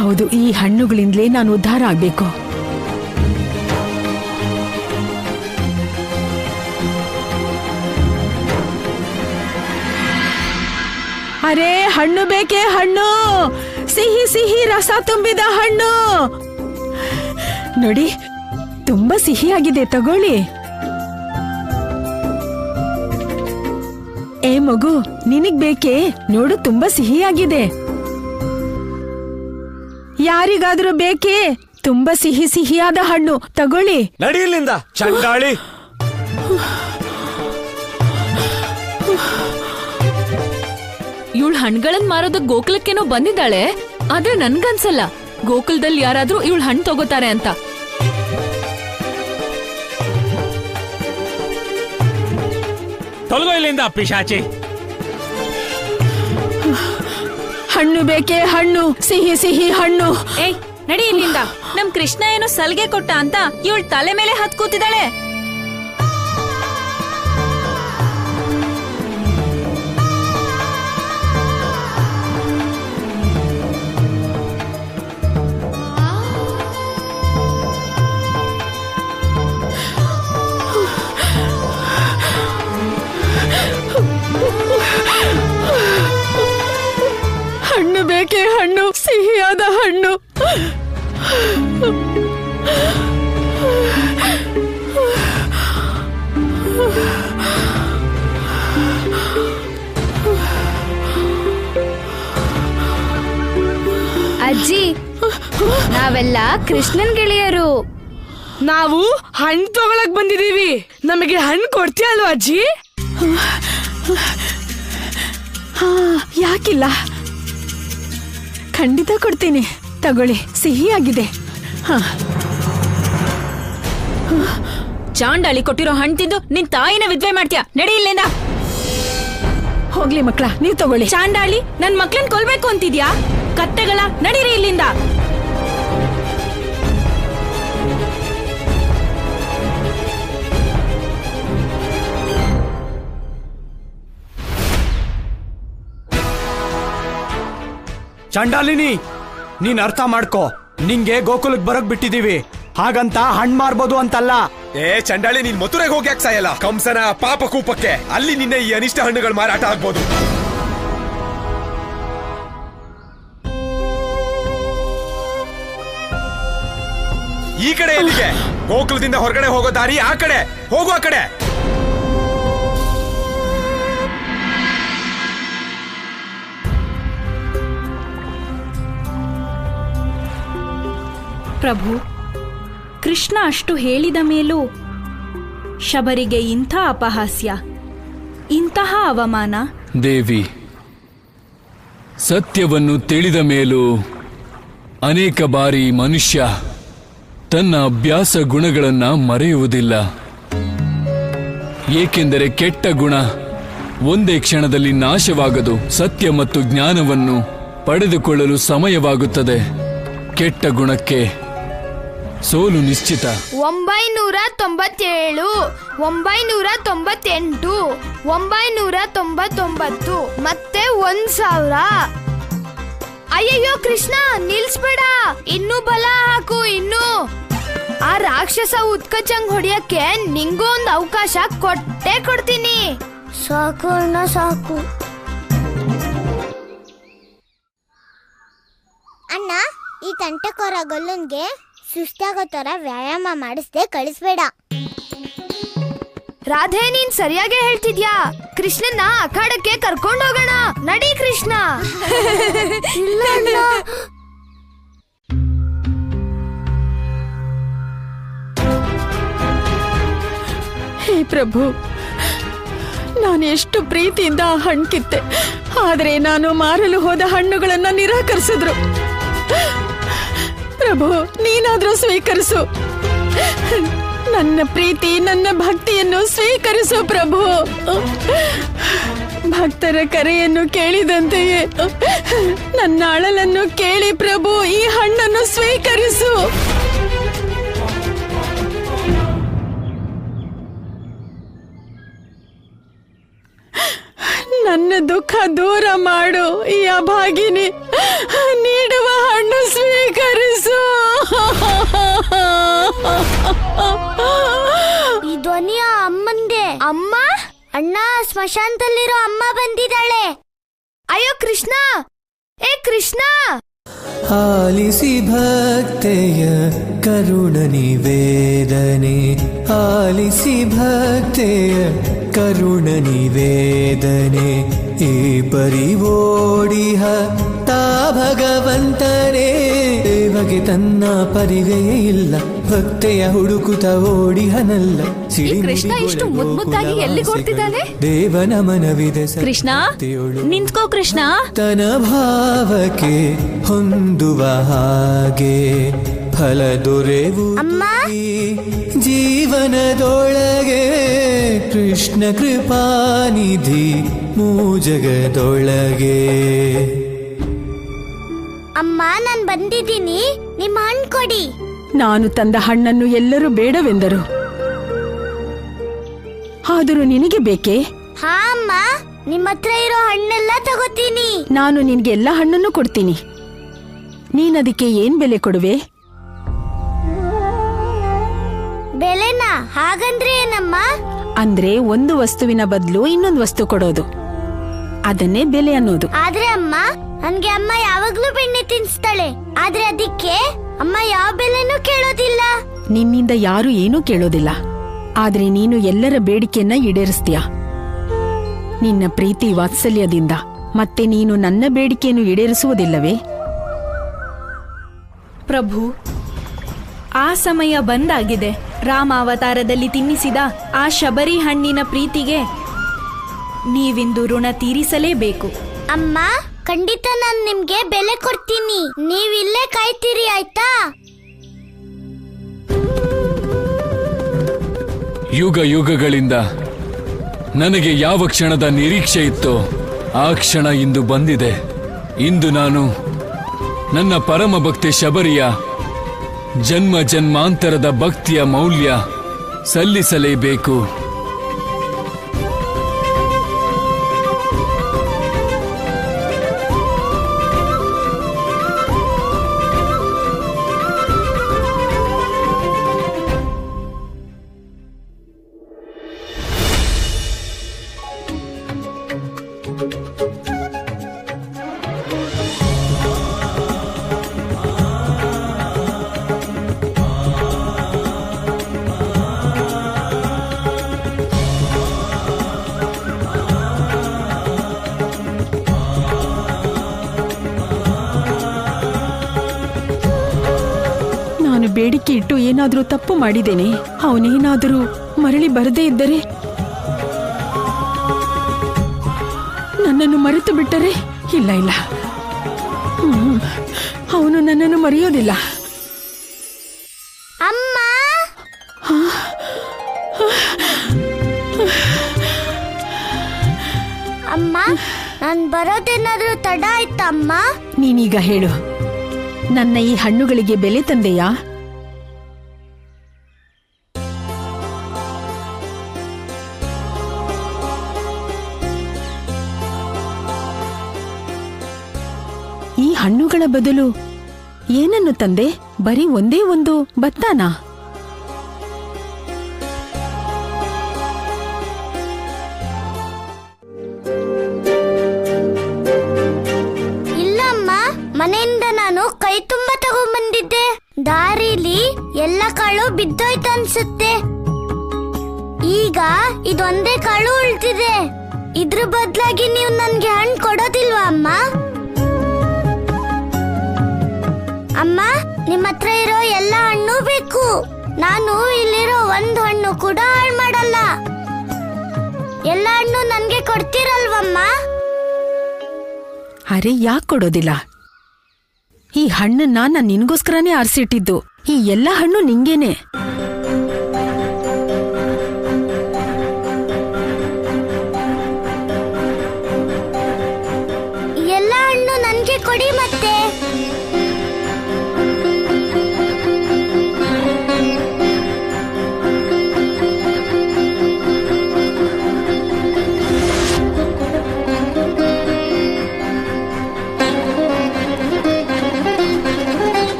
ಹೌದು, ಈ ಹಣ್ಣುಗಳಿಂದಲೇ ನಾನು ಉದ್ಧಾರ ಆಗ್ಬೇಕು. ಅರೆ, ಹಣ್ಣು ಬೇಕೇ? ಹಣ್ಣು, ಸಿಹಿ ಸಿಹಿ ರಸ ತುಂಬಿದ ಹಣ್ಣು ನೋಡಿ, ತುಂಬಾ ಸಿಹಿಯಾಗಿದೆ, ತಗೊಳ್ಳಿ. ಏ ಮಗು, ನಿನಗ್ ಬೇಕೇ? ನೋಡು, ತುಂಬಾ ಸಿಹಿಯಾಗಿದೆ. ಯಾರಿಗಾದ್ರೂ ಬೇಕೇ? ತುಂಬಾ ಸಿಹಿ ಸಿಹಿಯಾದ ಹಣ್ಣು, ತಗೊಳ್ಳಿ. ನಡಿಯಲಿಂದ ಚಂಡಾಳಿ. ಇವಳು ಹಣ್ಗಳನ್ ಮಾರೋದಕ್ ಗೋಕುಲಕ್ಕೇನೋ ಬಂದಿದ್ದಾಳೆ. ಆದ್ರೆ ನನ್ಗನ್ಸಲ್ಲ ಗೋಕುಲದಲ್ಲಿ ಯಾರಾದ್ರೂ ಇವಳು ಹಣ್ಣು ತಗೋತಾರೆ ಅಂತ. ತೊಲಗೋ ಇಲ್ಲಿಂದ ಪಿಶಾಚಿ. ಹಣ್ಣು ಬೇಕೇ? ಹಣ್ಣು, ಸಿಹಿ ಸಿಹಿ ಹಣ್ಣು. ಏಯ್, ನಡಿ ಇಲ್ಲಿಂದ. ನಮ್ ಕೃಷ್ಣ ಏನೋ ಸಲ್ಗೆ ಕೊಟ್ಟ ಅಂತ ಇವಳು ತಲೆ ಮೇಲೆ ಹತ್ ಕೂತಿದ್ದಾಳೆ. ಹಣ್ಣು ಬೇಕೇ? ಹಣ್ಣು, ಸಿಹಿಯಾದ ಹಣ್ಣು. ಅಜ್ಜಿ, ನಾವೆಲ್ಲ ಕೃಷ್ಣನ್ ಗೆಳೆಯರು. ನಾವು ಹಣ್ಣು ತಗೊಳಕ್ ಬಂದಿದೀವಿ. ನಮಗೆ ಹಣ್ಣು ಕೊಡ್ತೀಯ ಅಲ್ವಾ ಅಜ್ಜಿ? ಯಾಕಿಲ್ಲ, ಖಂಡಿತ ಕೊಡ್ತೀನಿ. ತಗೊಳ್ಳಿ, ಸಿಹಿಯಾಗಿದೆ. ಚಾಂಡಾಳಿ ಕೊಟ್ಟಿರೋ ಹಣ್ಣು ತಿಂದು ನಿನ್ ತಾಯಿನ ವಿದ್ವೆ ಮಾಡ್ತೀಯ. ನಡಿ ಇಲ್ಲಿಂದ. ಹೋಗ್ಲಿ ಮಕ್ಳ, ನೀವ್ ತಗೊಳ್ಳಿ. ಚಾಂಡಾಳಿ, ನನ್ ಮಕ್ಳನ್ ಕೊಲ್ಬೇಕು ಅಂತಿದ್ಯಾ? ಕತ್ತೆಗಳ, ನಡೀರಿ ಇಲ್ಲಿಂದ. ಚಂಡಾಲಿನಿ, ನೀನ್ ಅರ್ಥ ಮಾಡ್ಕೋ. ನಿಂಗೆ ಗೋಕುಲಕ್ ಬರಕ್ ಬಿಟ್ಟಿದೀವಿ, ಹಾಗಂತ ಹಣ್ಣು ಮಾರ್ಬೋದು ಅಂತಲ್ಲ. ಏ ಚಂಡಾಳಿ, ನೀನ್ ಮಥುರೆಗೆ ಹೋಗಿ ಯಾಕೆ ಸಾಯಲ್ಲ? ಕಂಸನ ಪಾಪ ಕೂಪಕ್ಕೆ ಅಲ್ಲಿ ನಿನ್ನೆ ಈ ಅನಿಷ್ಟ ಹಣ್ಣುಗಳು ಮಾರಾಟ ಆಗ್ಬೋದು. ಈ ಕಡೆ ಎಲ್ಲಿಗೆ? ಗೋಕುಲದಿಂದ ಹೊರಗಡೆ ಹೋಗೋ ದಾರಿ ಆ ಕಡೆ ಹೋಗು. ಆ ಕಡೆ ಪ್ರಭು, ಕೃಷ್ಣ ಅಷ್ಟು ಹೇಳಿದ ಮೇಲೂ ಶಬರಿಗೆ ಇಂಥ ಅಪಹಾಸ್ಯ, ಇಂತಹ ಅವಮಾನ. ದೇವಿ, ಸತ್ಯವನ್ನು ತಿಳಿದ ಮೇಲೂ ಅನೇಕ ಬಾರಿ ಮನುಷ್ಯ ತನ್ನ ಅಭ್ಯಾಸ ಗುಣಗಳನ್ನ ಮರೆಯುವುದಿಲ್ಲ. ಏಕೆಂದರೆ ಕೆಟ್ಟ ಗುಣ ಒಂದೇ ಕ್ಷಣದಲ್ಲಿ ನಾಶವಾಗದು. ಸತ್ಯ ಮತ್ತು ಜ್ಞಾನವನ್ನು ಪಡೆದುಕೊಳ್ಳಲು ಸಮಯವಾಗುತ್ತದೆ. ಕೆಟ್ಟ ಗುಣಕ್ಕೆ ಸೋಲು ನಿಶ್ಚಿತ. 997, 998, 999 ಮತ್ತೆ 1000. ಅಯ್ಯಯ್ಯೋ ಕೃಷ್ಣ, ನಿಲ್ಸ್ಬೇಡ, ಇನ್ನೂ ಬಲ ಹಾಕು. ಇನ್ನು ಆ ರಾಕ್ಷಸ ಉತ್ಕಚಂಗ್ ಹೊಡಿಯಕ್ಕೆ ನಿಂಗೂ ಒಂದು ಅವಕಾಶ ಕೊಟ್ಟೇ ಕೊಡ್ತೀನಿ. ಸಾಕು ಅಣ್ಣ, ಸಾಕು. ಅಣ್ಣ, ಈ ತಂಟೆಕೋರ ಗೊಲ್ಲನ್ಗೆ ಸುಸ್ತಾಗೋ ತರ ವ್ಯಾಯಾಮ ಮಾಡಿಸ್ದೆ ಕಳಿಸ್ಬೇಡ. ರಾಧೆ, ನೀನ್ ಸರಿಯಾಗೇ ಹೇಳ್ತಿದ್ಯಾ. ಕೃಷ್ಣನ್ನ ಅಖಾಡಕ್ಕೆ ಕರ್ಕೊಂಡು ಹೋಗೋಣ. ನಡಿ ಕೃಷ್ಣ. ಇಲ್ಲ ಅಣ್ಣ. ಹೇ ಪ್ರಭು, ನಾನು ಎಷ್ಟು ಪ್ರೀತಿಯಿಂದ ಆ ಹಣ್ಣು ಕಿತ್ತೆ, ಆದರೆ ನಾನು ಮಾರಲು ಹೋದ ಹಣ್ಣುಗಳನ್ನ ನಿರಾಕರಿಸಿದ್ರು. ಪ್ರಭು, ನೀನಾದ್ರೂ ಸ್ವೀಕರಿಸು. ನನ್ನ ಪ್ರೀತಿ, ನನ್ನ ಭಕ್ತಿಯನ್ನು ಸ್ವೀಕರಿಸು ಪ್ರಭು. ಭಕ್ತರ ಕರೆಯನ್ನು ಕೇಳಿದಂತೆಯೇ ನನ್ನ ಅಳಲನ್ನು ಕೇಳಿ ಪ್ರಭು, ಈ ಹಣ್ಣನ್ನು ಸ್ವೀಕರಿಸು. ನನ್ನ ದುಃಖ ದೂರ ಮಾಡು. ಈ ಅಭಾಗಿನಿ ನೀಡುವ ಹಣ್ಣು ಸ್ವೀಕರಿಸು. ಈ ಧ್ವನಿಯ ಅಮ್ಮಂದೆ. ಅಮ್ಮ? ಅಣ್ಣ, ಸ್ಮಶಾನದಲ್ಲಿರೋ ಅಮ್ಮ ಬಂದಿದ್ದಾಳೆ. ಅಯ್ಯೋ ಕೃಷ್ಣ, ಏ ಕೃಷ್ಣ. ಆಲಿಸಿ ಭಕ್ತೆಯ ಕರುಣ ನಿವೇದನೆ, ಆಲಿಸಿ ಭಕ್ತೆಯ ಕರುಣ ನಿವೇದನೆ, ಈ ಪರಿವೋಡಿಹ ತಾ ಭಗವಂತನೇ. ದೇವಗೆ ತನ್ನ ಪರಿವೆಯೇ ಇಲ್ಲ, ಭಕ್ತೆಯ ಹುಡುಕುತ ಓಡಿಹನಲ್ಲ. ಕೃಷ್ಣ ಇಷ್ಟು ಮುದ್ದಾಗಿ ಎಲ್ಲಿ ಕೊಡ್ತಿದ್ದಾನೆ? ದೇವನ ಮನವಿದೆ ಕೃಷ್ಣ, ನಿಂತ್ಕೋ ಕೃಷ್ಣ. ತನ ಭಾವಕ್ಕೆ ಹೊಂದುವ ಹಾಗೆ ಫಲ ದೊರೆಯುವುದು ಜೀವನದೊಳಗೆ. ಕೃಷ್ಣ ಕೃಪಾನಿಧಿ ಮೂಜಗದೊಳಗೆ. ಅಮ್ಮ, ನಾನ್ ಬಂದಿದ್ದೀನಿ, ನಿಮ್ಮ ಹಣ್ಣು ಕೊಡಿ. ನಾನು ತಂದ ಹಣ್ಣನ್ನು ಎಲ್ಲರೂ ಬೇಡವೆಂದರು, ಆದರೂ ನಿನಗೆ ಬೇಕೇ? ಹಾ ಅಮ್ಮ, ನಿಮ್ಮ ಹತ್ರ ಇರೋ ಹಣ್ಣೆಲ್ಲ ತಗೋತೀನಿ. ನಾನು ನಿನ್ಗೆ ಎಲ್ಲ ಹಣ್ಣನ್ನು ಕೊಡ್ತೀನಿ. ನೀನದಕ್ಕೆ ಏನ್ ಬೆಲೆ ಕೊಡುವೆ? ಬೆಲೆನಾ? ಹಾಗಂದ್ರೆ ಏನಮ್ಮ? ಅಂದ್ರೆ ಒಂದು ವಸ್ತುವಿನ ಬದಲು ಇನ್ನೊಂದು ವಸ್ತು ಕೊಡೋದು, ಅದನ್ನೇ ಬೆಲೆ ಅನ್ನೋದು. ಆದ್ರೆ ಅಮ್ಮ, ನನ್ಗೆ ಅಮ್ಮ ಯಾವಾಗ್ಲೂ ಬೆಣ್ಣೆ ತಿನ್ಸ್ತಾಳೆ, ಆದ್ರೆ ಅದಕ್ಕೆ ಅಮ್ಮ ಯಾವ ಬೆಲೆನೂ ಕೇಳೋದಿಲ್ಲ. ನಿನ್ನಿಂದ ಯಾರು ಏನೂ ಕೇಳೋದಿಲ್ಲ, ಆದ್ರೆ ನೀನು ಎಲ್ಲರ ಬೇಡಿಕೆಯನ್ನ ಈಡೇರಿಸ್ತೀಯ ನಿನ್ನ ಪ್ರೀತಿ ವಾತ್ಸಲ್ಯದಿಂದ. ಮತ್ತೆ ನೀನು ನನ್ನ ಬೇಡಿಕೆಯನ್ನು ಈಡೇರಿಸುವುದಿಲ್ಲವೇ? ಪ್ರಭು, ಆ ಸಮಯ ಬಂದಾಗಿದೆ. ರಾಮಾವತಾರದಲ್ಲಿ ತಿನ್ನಿಸಿದ ಆ ಶಬರಿ ಹಣ್ಣಿನ ಪ್ರೀತಿಗೆ ನೀವಿಂದು ಋಣ ತೀರಿಸಲೇಬೇಕು. ಅಮ್ಮ, ಖಂಡಿತ ನಾನು ನಿಮ್ಗೆ ಬೆಲೆ ಕೊಡ್ತೀನಿ. ನೀವಿಲ್ಲೇ ಕಾಯ್ತೀರಿ, ಆಯ್ತಾ? ಯುಗ ಯುಗಗಳಿಂದ ನನಗೆ ಯಾವ ಕ್ಷಣದ ನಿರೀಕ್ಷೆ ಇತ್ತೋ ಆ ಕ್ಷಣ ಇಂದು ಬಂದಿದೆ. ಇಂದು ನಾನು ನನ್ನ ಪರಮ ಭಕ್ತಿ ಶಬರಿಯ ಜನ್ಮ ಜನ್ಮಾಂತರದ ಭಕ್ತಿಯ ಮೌಲ್ಯ ಸಲ್ಲಿಸಲೇಬೇಕು. ಬೇಡಿಕೆ ಇಟ್ಟು ಏನಾದ್ರೂ ತಪ್ಪು ಮಾಡಿದ್ದೇನೆ? ಅವನೇನಾದರೂ ಮರಳಿ ಬರದೇ ಇದ್ದರೆ, ನನ್ನನ್ನು ಮರೆತು ಬಿಟ್ಟರೆ? ಇಲ್ಲ ಇಲ್ಲ, ಅವನು ನನ್ನನ್ನು ಮರೆಯೋದಿಲ್ಲ. ಅಮ್ಮ, ಅಮ್ಮ, ನಾನ್ ಬರೋದೇನಾದ್ರೂ ತಡ ಆಯ್ತಾ ಅಮ್ಮ? ನೀನೀಗ ಹೇಳು, ನನ್ನ ಈ ಹಣ್ಣುಗಳಿಗೆ ಬೆಲೆ ತಂದೆಯಾ? ಈ ಹಣ್ಣುಗಳ ಬದಲು ಏನನ್ನು ತಂದೆ? ಬರೀ ಒಂದೇ ಒಂದು ಭತ್ತಾನ? ಇಲ್ಲಮ್ಮ, ಮನೆಯಿಂದ ನಾನು ಕೈ ತುಂಬ ತಗೊಂಡ್ಬಂದಿದ್ದೆ. ದಾರಿಲಿ ಎಲ್ಲ ಕಾಳು ಬಿದ್ದೋಯ್ತು ಅನ್ಸುತ್ತೆ. ಈಗ ಇದೊಂದೇ ಕಾಳು ಉಳ್ತಿದೆ. ಇದ್ರ ಬದಲಾಗಿ ನೀವು ನನ್ಗೆ ಹಣ್ಣು ಕೊಡೋದಿಲ್ವಾ ಅಮ್ಮ? ಅಮ್ಮ, ನಿಮ್ಮ ಹತ್ರ ಇರೋ ಎಲ್ಲ ಹಣ್ಣು ಬೇಕು. ನಾನು ಇಲ್ಲಿರೋ ಒಂದು ಹಣ್ಣು ಕೂಡ ಹಾಳು ಮಾಡಲ್ಲ. ಎಲ್ಲ ಹಣ್ಣು ನನ್ಗೆ ಕೊಡ್ತೀರಲ್ವಮ್ಮ? ಅರೆ, ಯಾಕೆ ಕೊಡೋದಿಲ್ಲ? ಈ ಹಣ್ಣನ್ನ ನಾನು ನಿನ್ಗೋಸ್ಕರನೇ ಆರಿಸಿಟ್ಟಿದ್ದು. ಈ ಎಲ್ಲ ಹಣ್ಣು ನಿಂಗೇನೆ. ಎಲ್ಲ ಹಣ್ಣು ನನ್ಗೆ ಕೊಡಿ ಮತ್ತೆ.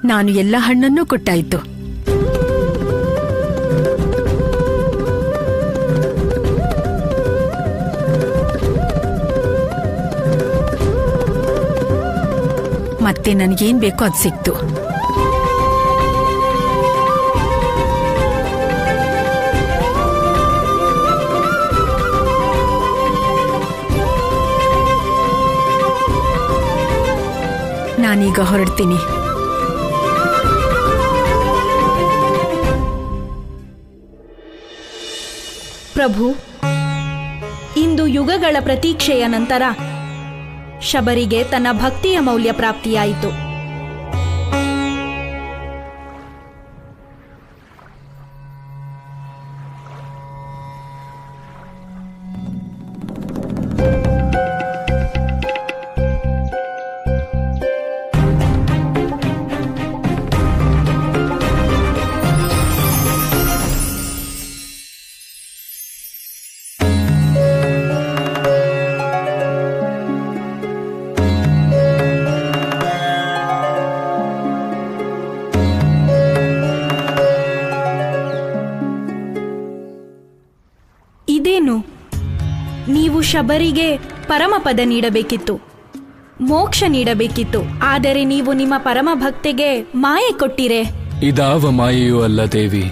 ನಾನು ಎಲ್ಲ ಹಣ್ಣನ್ನೂ ಕೊಟ್ಟಾಯ್ತು. ಮತ್ತೆ ನನಗೇನ್ ಬೇಕೋ ಅದು ಸಿಕ್ತು. ನಾನೀಗ ಹೊರಡ್ತೀನಿ. ಪ್ರಭು, ಇಂದು ಯುಗಗಳ ಪ್ರತೀಕ್ಷೆಯ ನಂತರ ಶಬರಿಗೆ ತನ್ನ ಭಕ್ತಿಯ ಮೌಲ್ಯ ಪ್ರಾಪ್ತಿಯಾಯಿತು. ಇದೇನು, ನೀವು ಶಬರಿಗೆ ಪರಮಪದ ನೀಡಬೇಕಿತ್ತು, ಮೋಕ್ಷ ನೀಡಬೇಕಿತ್ತು. ಆದರೆ ನೀವು ನಿಮ್ಮ ಪರಮ ಭಕ್ತಿಗೆ ಮಾಯೆ ಕೊಟ್ಟಿರೆ. ಇದಾವ ಮಾಯೆಯೂ ಅಲ್ಲ ದೇವಿ,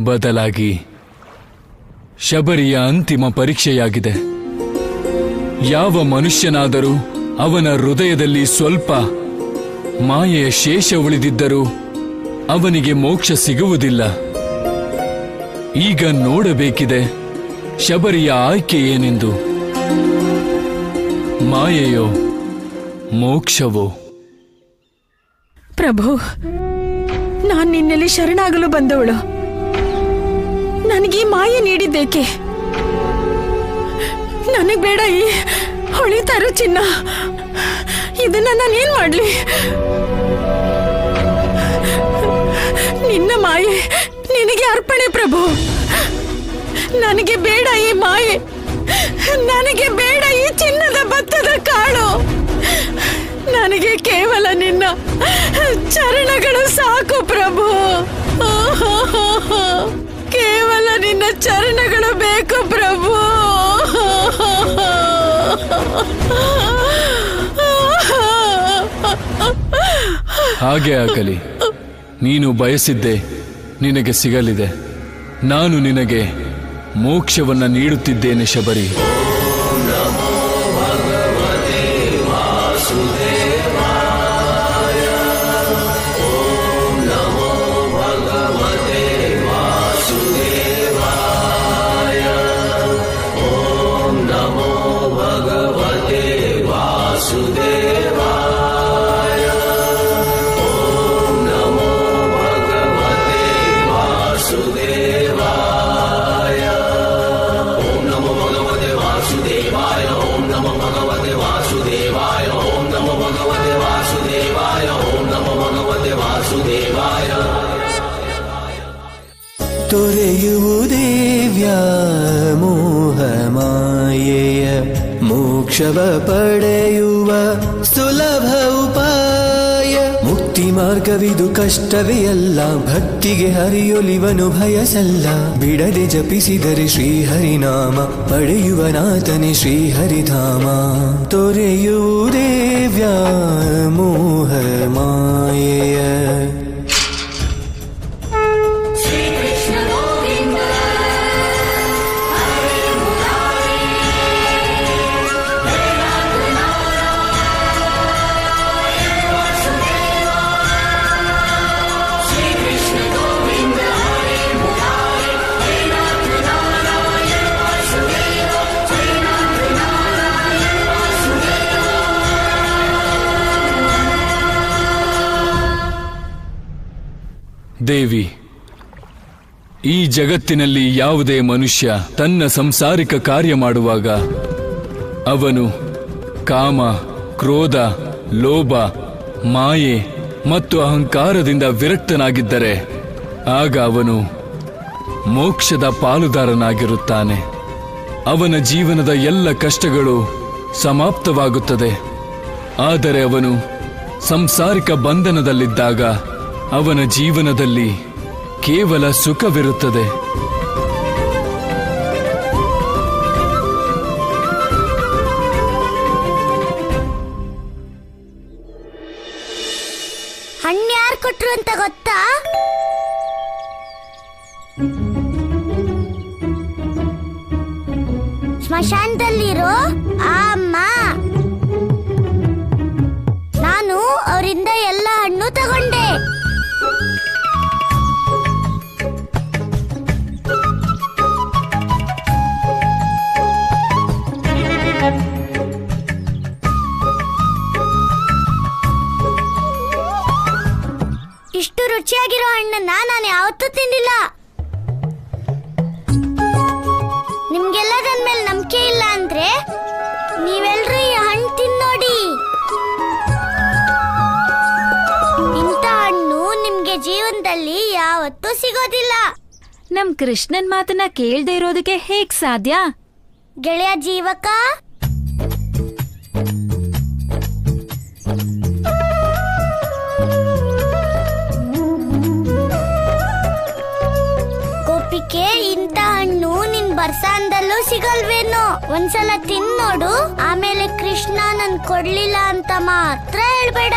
ಬದಲಾಗಿ ಶಬರಿಯ ಅಂತಿಮ ಪರೀಕ್ಷೆಯಾಗಿದೆ. ಯಾವ ಮನುಷ್ಯನಾದರೂ ಅವನ ಹೃದಯದಲ್ಲಿ ಸ್ವಲ್ಪ ಮಾಯೆಯ ಶೇಷ ಉಳಿದಿದ್ದರೂ ಅವನಿಗೆ ಮೋಕ್ಷ ಸಿಗುವುದಿಲ್ಲ. ಈಗ ನೋಡಬೇಕಿದೆ ಶಬರಿಯ ಆಯ್ಕೆ ಏನೆಂದು. ಮಾಯೆಯೋ ಮೋಕ್ಷವೋ? ಪ್ರಭು, ನಾನ್ ನಿನ್ನಲ್ಲಿ ಶರಣಾಗಲು ಬಂದವಳು. ನನಗೆ ಮಾಯೆ ನೀಡಿದ್ದೇಕೆ? ನನಗ್ ಬೇಡ ಈ ಹೊಳಿತಾರೋ ಚಿನ್ನ. ಇದನ್ನ ನಾನೇನ್ ಮಾಡ್ಲಿ? ನಿನ್ನ ಮಾಯೆ ನಿನಗೆ ಅರ್ಪಣೆ ಪ್ರಭು. ನನಗೆ ಬೇಡ ಈ ಮಾಯೆ, ನನಗೆ ಬೇಡ ಈ ಚಿನ್ನದ ಭತ್ತದ ಕಾಳು. ನನಗೆ ಕೇವಲ ನಿನ್ನ ಚರಣಗಳು ಸಾಕು ಪ್ರಭು. ನಿನ್ನ ಚರಣಗಳು ಬೇಕು ಪ್ರಭು. ಹಾಗೆ ಆಗಲಿ. ನೀನು ಬಯಸಿದ್ದೆ ನಿನಗೆ ಸಿಗಲಿದೆ. ನಾನು ನಿನಗೆ ಮೋಕ್ಷವನ್ನ ನೀಡುತ್ತಿದ್ದೇನೆ ಶಬರಿ. ತೊರೆಯುವುದೇ ವ್ಯಾಮೋಹ ಮಾಯೆಯ ಮೋಕ್ಷವ ಪಡೆಯುವ ಸುಲಭ ಉಪಾಯ. ಮುಕ್ತಿ ಮಾರ್ಗವಿದು ಕಷ್ಟವೇ ಅಲ್ಲ, ಭಕ್ತಿಗೆ ಹರಿಯೊಲಿವನು ಭಯಸಲ್ಲ. ಬಿಡದೆ ಜಪಿಸಿದರೆ ಶ್ರೀಹರಿನಾಮ, ಪಡೆಯುವ ನಾಥನೆ ಶ್ರೀಹರಿಧಾಮ. ತೊರೆಯುವುದೇ ವ್ಯಾಮೋಹ ಮಾಯೆಯ. ದೇವಿ, ಈ ಜಗತ್ತಿನಲ್ಲಿ ಯಾವುದೇ ಮನುಷ್ಯ ತನ್ನ ಸಂಸಾರಿಕ ಕಾರ್ಯ ಮಾಡುವಾಗ ಅವನು ಕಾಮ, ಕ್ರೋಧ, ಲೋಭ, ಮಾಯೆ ಮತ್ತು ಅಹಂಕಾರದಿಂದ ವಿರಕ್ತನಾಗಿದ್ದರೆ ಆಗ ಅವನು ಮೋಕ್ಷದ ಪಾಲುದಾರನಾಗಿರುತ್ತಾನೆ. ಅವನ ಜೀವನದ ಎಲ್ಲ ಕಷ್ಟಗಳು ಸಮಾಪ್ತವಾಗುತ್ತದೆ. ಆದರೆ ಅವನು ಸಂಸಾರಿಕ ಬಂಧನದಲ್ಲಿದ್ದಾಗ ಅವನ ಜೀವನದಲ್ಲಿ ಕೇವಲ ಸುಖವಿರುತ್ತದೆ. ಹಣ್ಣು ಯಾರು ಕೊಟ್ರು ಅಂತ ಗೊತ್ತಾ? ಸ್ಮಶಾನದಲ್ಲಿರೋ ಆ ಅಮ್ಮ. ನಾನು ಅವರಿಂದ ಎಲ್ಲ ಹಣ್ಣು ತಗೊಂಡೆ. ಇಷ್ಟು ರುಚಿಯಾಗಿರೋ ಹಣ್ಣನ್ನ ನಾನು ಯಾವತ್ತೂ ತಿಂದಿಲ್ಲ. ನಿಮ್ಗೆಲ್ಲ ನನ್ನ ಮೇಲೆ ನಂಬಿಕೆ ಇಲ್ಲ ಅಂದ್ರೆ ನೀವೆಲ್ರೂ ಈ ಹಣ್ಣು ತಿನ್ನೋಡಿ. ಇಂಥ ಹಣ್ಣು ನಿಮ್ಗೆ ಜೀವನದಲ್ಲಿ ಯಾವತ್ತೂ ಸಿಗೋದಿಲ್ಲ. ನಮ್ ಕೃಷ್ಣನ್ ಮಾತನ್ನ ಕೇಳ್ದೆ ಇರೋದಕ್ಕೆ ಹೇಗ್ ಸಾಧ್ಯ? ಗೆಳೆಯ ಜೀವಕ, ಗೋಪಿಕೆ, ಇಂಥ ಹಣ್ಣು ನಿನ್ ಬರ್ಸಾಂದಲ್ಲೂ ಸಿಗಲ್ವೇನೋ. ಒಂದ್ಸಲ ತಿನ್ನೋಡು, ಆಮೇಲೆ ಕೃಷ್ಣ ನನ್ ಕೊಡ್ಲಿಲ್ಲ ಅಂತ ಮಾತ್ರ ಹೇಳ್ಬೇಡ.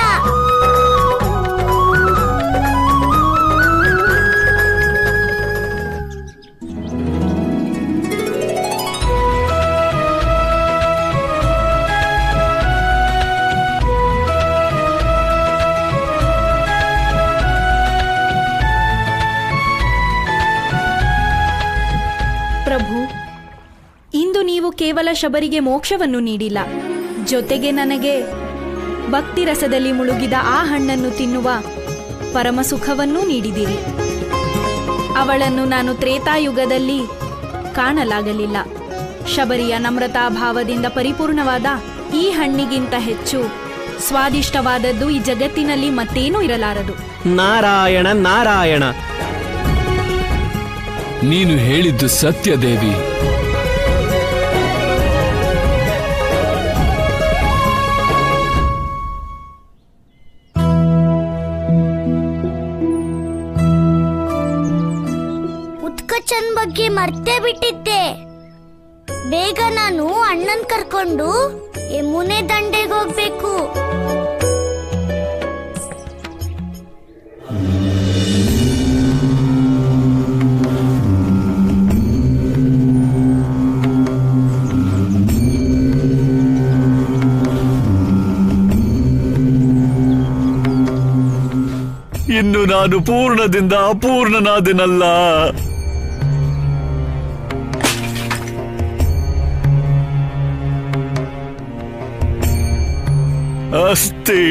ಪ್ರಭು, ಇಂದು ನೀವು ಕೇವಲ ಶಬರಿಗೆ ಮೋಕ್ಷವನ್ನು ನೀಡಿಲ್ಲ, ಜೊತೆಗೆ ನನಗೆ ಭಕ್ತಿ ರಸದಲ್ಲಿ ಮುಳುಗಿದ ಆ ಹಣ್ಣನ್ನು ತಿನ್ನುವ ಪರಮ ಸುಖವನ್ನೂ ನೀಡಿದಿರಿ. ಅವಳನ್ನು ನಾನು ತ್ರೇತಾಯುಗದಲ್ಲಿ ಕಾಣಲಾಗಲಿಲ್ಲ. ಶಬರಿಯ ನಮ್ರತಾಭಾವದಿಂದ ಪರಿಪೂರ್ಣವಾದ ಈ ಹಣ್ಣಿಗಿಂತ ಹೆಚ್ಚು ಸ್ವಾದಿಷ್ಟವಾದದ್ದು ಈ ಜಗತ್ತಿನಲ್ಲಿ ಮತ್ತೇನೂ ಇರಲಾರದು. ನಾರಾಯಣ ನಾರಾಯಣ. ನೀನು ಹೇಳಿದ್ದು ಸತ್ಯ ದೇವಿ. ಉತ್ಕಚನ್ ಬಗ್ಗೆ ಮರ್ತೇ ಬಿಟ್ಟಿದ್ದೆ. ಬೇಗ ನಾನು ಅಣ್ಣನ್ ಕರ್ಕೊಂಡು ಯಮುನೆ ದಂಡೆಗೆ ಹೋಗ್ಬೇಕು. ಇನ್ನು ನಾನು ಪೂರ್ಣದಿಂದ ಅಪೂರ್ಣನಾದೆನಲ್ಲ. ಅಸ್ತಿ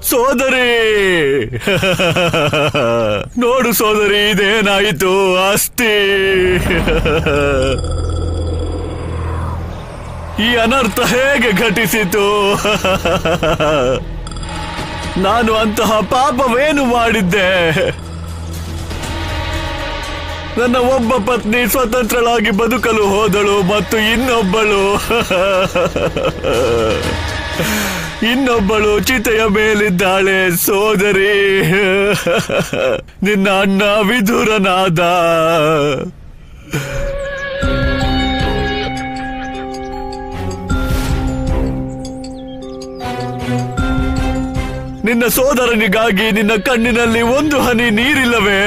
ಸೋದರಿ, ನೋಡು ಸೋದರಿ, ಇದೇನಾಯಿತು? ಅಸ್ತಿ ಈ ಅನರ್ಥ ಹೇಗೆ ಘಟಿಸಿತು? ನಾನು ಅಂತಹ ಪಾಪವೇನು ಮಾಡಿದ್ದೆ? ನನ್ನ ಒಬ್ಬ ಪತ್ನಿ ಸ್ವತಂತ್ರಳಾಗಿ ಬದುಕಲು ಹೋದಳು ಮತ್ತು ಇನ್ನೊಬ್ಬಳು ಚಿತೆಯ ಮೇಲಿದ್ದಾಳೆ. ಸೋದರಿ, ನಿನ್ನ ಅಣ್ಣ ವಿಧುರನಾದ. ನಿನ್ನ ಸೋದರನಿಗಾಗಿ ನಿನ್ನ ಕಣ್ಣಿನಲ್ಲಿ ಒಂದು ಹನಿ ನೀರಿಲ್ಲವೇ?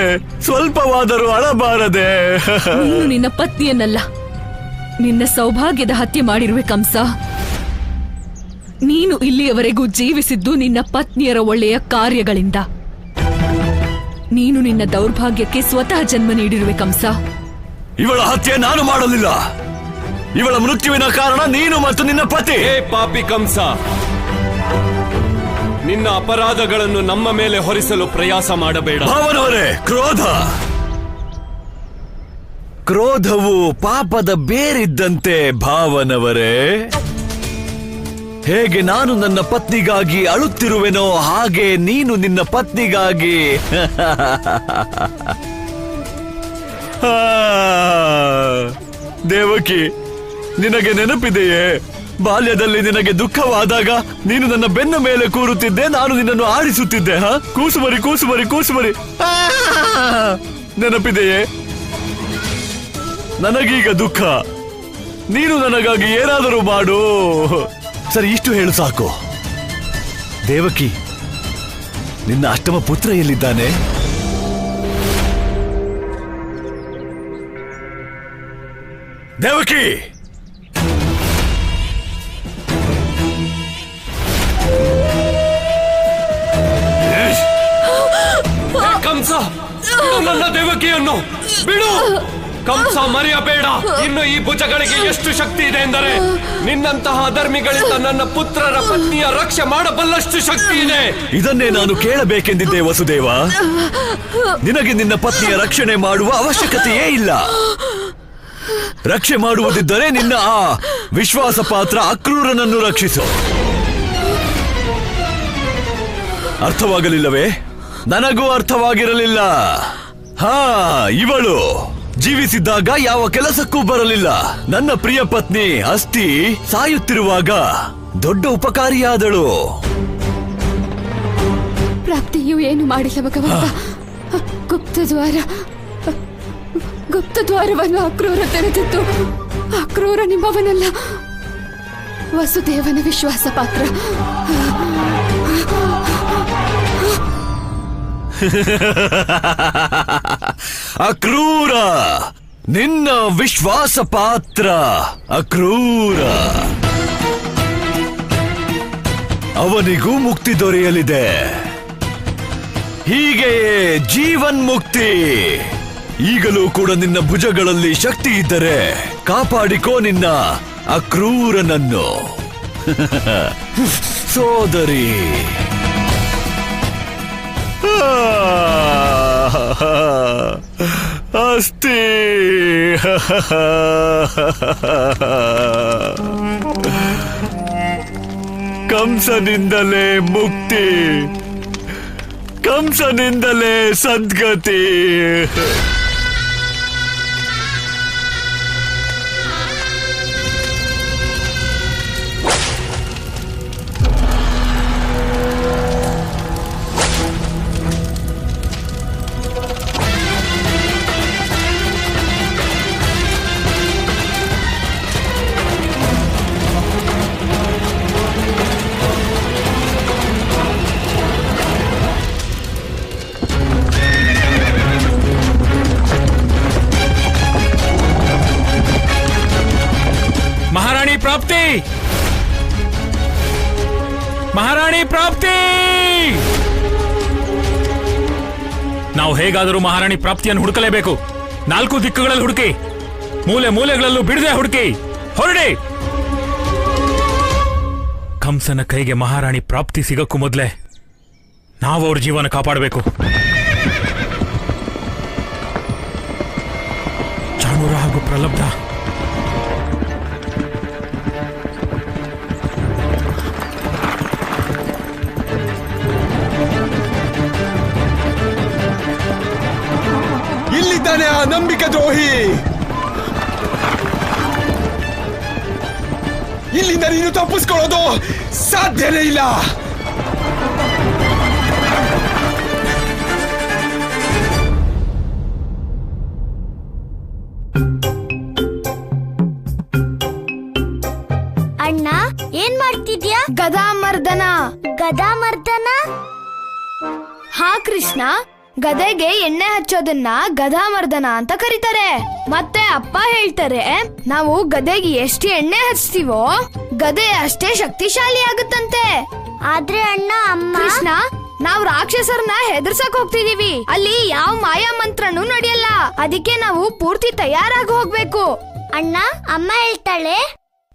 ಸ್ವಲ್ಪವಾದರೂ ಅಳಬಾರದೆ? ನೀನು ನಿನ್ನ ಪತ್ನಿಯನ್ನಲ್ಲ, ನಿನ್ನ ಸೌಭಾಗ್ಯದ ಹತ್ಯೆ ಮಾಡಿರುವೆ ಕಂಸ. ನೀನು ಇಲ್ಲಿಯವರೆಗೂ ಜೀವಿಸಿದ್ದು ನಿನ್ನ ಪತ್ನಿಯರ ಒಳ್ಳೆಯ ಕಾರ್ಯಗಳಿಂದ. ನೀನು ನಿನ್ನ ದೌರ್ಭಾಗ್ಯಕ್ಕೆ ಸ್ವತಃ ಜನ್ಮ ನೀಡಿರುವೆ ಕಂಸ. ಇವಳ ಹತ್ಯೆ ನಾನು ಮಾಡಲಿಲ್ಲ. ಇವಳ ಮೃತ್ಯುವಿನ ಕಾರಣ ನೀನು ಮತ್ತು ನಿನ್ನ ಪತಿ. ಹೇ ಪಾಪಿ ಕಂಸ, ನಿನ್ನ ಅಪರಾಧಗಳನ್ನು ನಮ್ಮ ಮೇಲೆ ಹೊರಿಸಲು ಪ್ರಯಾಸ ಮಾಡಬೇಡ. ಭಾವನವರೇ, ಕ್ರೋಧವು ಪಾಪದ ಬೇರಿದ್ದಂತೆ. ಭಾವನವರೇ, ಹೇಗೆ ನಾನು ನನ್ನ ಪತ್ನಿಗಾಗಿ ಅಳುತ್ತಿರುವೆನೋ ಹಾಗೆ ನೀನು ನಿನ್ನ ಪತ್ನಿಗಾಗಿ. ದೇವಕಿ, ನಿನಗೆ ನೆನಪಿದೆಯೇ? ಬಾಲ್ಯದಲ್ಲಿ ನಿನಗೆ ದುಃಖವಾದಾಗ ನೀನು ನನ್ನ ಬೆನ್ನ ಮೇಲೆ ಕೂರುತ್ತಿದ್ದೆ, ನಾನು ನಿನ್ನನ್ನು ಆಡಿಸುತ್ತಿದ್ದೆ. ಕೂಸುಮರಿ ಕೂಸುಮರಿ ಕೂಸುಮರಿ, ನೆನಪಿದೆಯೇ? ನನಗೀಗ ದುಃಖ, ನೀನು ನನಗಾಗಿ ಏನಾದರೂ ಮಾಡು. ಸರಿ, ಇಷ್ಟು ಹೇಳು ಸಾಕು. ದೇವಕಿ, ನಿನ್ನ ಅಷ್ಟಮ ಪುತ್ರ ಎಲ್ಲಿದ್ದಾನೆ? ದೇವಕಿ, ಕಂಸ, ನನ್ನ ದೇವಕಿಯನ್ನು ಬಿಡು. ಕಂಸ, ಮರೆಯಬೇಡ, ಇನ್ನು ಈ ಭುಜಗಳಿಗೆ ಎಷ್ಟು ಶಕ್ತಿ ಇದೆ ಎಂದರೆ ನಿನ್ನಂತಹ ಅಧರ್ಮಿಗಳಿಂದ ನನ್ನ ಪುತ್ರರ ಪತ್ನಿಯ ರಕ್ಷೆ ಮಾಡಬಲ್ಲಷ್ಟು ಶಕ್ತಿ ಇದೆ. ಇದನ್ನೇ ನಾನು ಕೇಳಬೇಕೆಂದಿದ್ದೆ ವಸುದೇವ. ನಿನಗೆ ನಿನ್ನ ಪತ್ನಿಯ ರಕ್ಷಣೆ ಮಾಡುವ ಅವಶ್ಯಕತೆಯೇ ಇಲ್ಲ. ರಕ್ಷೆ ಮಾಡುವುದಿದ್ದರೆ ನಿನ್ನ ಆ ವಿಶ್ವಾಸ ಪಾತ್ರ ಅಕ್ರೂರನನ್ನು ರಕ್ಷಿಸು. ಅರ್ಥವಾಗಲಿಲ್ಲವೇ? ನನಗೂ ಅರ್ಥವಾಗಿರಲಿಲ್ಲ. ಇವಳು ಜೀವಿಸಿದ್ದಾಗ ಯಾವ ಕೆಲಸಕ್ಕೂ ಬರಲಿಲ್ಲ. ನನ್ನ ಪ್ರಿಯ ಪತ್ನಿ ಅಸ್ತಿ ಸಾಯುತ್ತಿರುವಾಗ ದೊಡ್ಡ ಉಪಕಾರಿಯಾದಳು. ಪ್ರಾಪ್ತಿಯು ಏನು ಮಾಡಿಲ್ಲ ಭಗವಂತ. ಗುಪ್ತದ್ವಾರವನ್ನು ಅಕ್ರೂರ ತೆರೆದಿತ್ತು. ಅಕ್ರೂರ ನಿಮ್ಮವನಲ್ಲ, ವಸುದೇವನ ವಿಶ್ವಾಸ ಪಾತ್ರ. ಅಕ್ರೂರ, ನಿನ್ನ ವಿಶ್ವಾಸ ಪಾತ್ರ ಅಕ್ರೂರ. ಅವನಿಗೂ ಮುಕ್ತಿ ದೊರೆಯಲಿದೆ. ಹೀಗೆಯೇ ಜೀವನ್ಮುಕ್ತಿ. ಈಗಲೂ ಕೂಡ ನಿನ್ನ ಭುಜಗಳಲ್ಲಿ ಶಕ್ತಿ ಇದ್ದರೆ ಕಾಪಾಡಿಕೋ ನಿನ್ನ ಅಕ್ರೂರನನ್ನು. ಸೋದರಿ, ಅಸ್ತಿ, ಕಂಸನಿಂದಲೇ ಮುಕ್ತಿ, ಕಂಸನಿಂದಲೇ ಸದ್ಗತಿ. ಪ್ರಾಪ್ತಿ, ಮಹಾರಾಣಿ ಪ್ರಾಪ್ತಿ. ನಾವು ಹೇಗಾದರೂ ಮಹಾರಾಣಿ ಪ್ರಾಪ್ತಿಯನ್ನು ಹುಡುಕಲೇಬೇಕು. 4 ದಿಕ್ಕುಗಳಲ್ಲಿ ಹುಡುಕಿ, ಮೂಲೆ ಮೂಲೆಗಳಲ್ಲೂ ಬಿಡದೆ ಹುಡುಕಿ, ಹೊರಡಿ. ಕಂಸನ ಕೈಗೆ ಮಹಾರಾಣಿ ಪ್ರಾಪ್ತಿ ಸಿಗಕ್ಕೂ ಮೊದಲೇ ನಾವು ಅವ್ರ ಜೀವನ ಕಾಪಾಡಬೇಕು. ಚಾಣೂರ ಹಾಗೂ ಪ್ರಲಬ್ಧ ಇಲ್ಲಿದ್ದಾನೆ ಆ ನಂಬಿಕೆ ದ್ರೋಹಿ. ಇಲ್ಲಿಂದ ನೀನು ತಪ್ಪಿಸ್ಕೊಳ್ಳೋದು ಸಾಧ್ಯನೇ ಇಲ್ಲ. ಅಣ್ಣ ಏನ್ ಮಾಡ್ತಿದ್ಯಾ? ಗದಾಮರ್ದನ. ಗದಾಮರ್ದನ? ಹಾ ಕೃಷ್ಣ, ಗದೆಗೆ ಎಣ್ಣೆ ಹಚ್ಚೋದನ್ನ ಗದಾಮರ್ದನ ಅಂತ ಕರೀತಾರೆ. ಮತ್ತೆ ಅಪ್ಪ ಹೇಳ್ತಾರೆ, ನಾವು ಗದೆಗೆ ಎಷ್ಟು ಎಣ್ಣೆ ಹಚ್ತೀವೋ ಗದೆ ಅಷ್ಟೇ ಶಕ್ತಿಶಾಲಿ ಆಗುತ್ತಂತೆ. ಆದ್ರೆ ಅಣ್ಣ ಅಮ್ಮ ಕೃಷ್ಣ, ನಾವು ರಾಕ್ಷಸರನ್ನ ಹೆದರ್ಸಕ್ ಹೋಗ್ತಿದೀವಿ. ಅಲ್ಲಿ ಯಾವ ಮಾಯಾ ಮಂತ್ರನೂ ನಡೆಯಲ್ಲ. ಅದಕ್ಕೆ ನಾವು ಪೂರ್ತಿ ತಯಾರಾಗಿ ಹೋಗ್ಬೇಕು. ಅಣ್ಣ ಅಮ್ಮ ಹೇಳ್ತಾಳೆ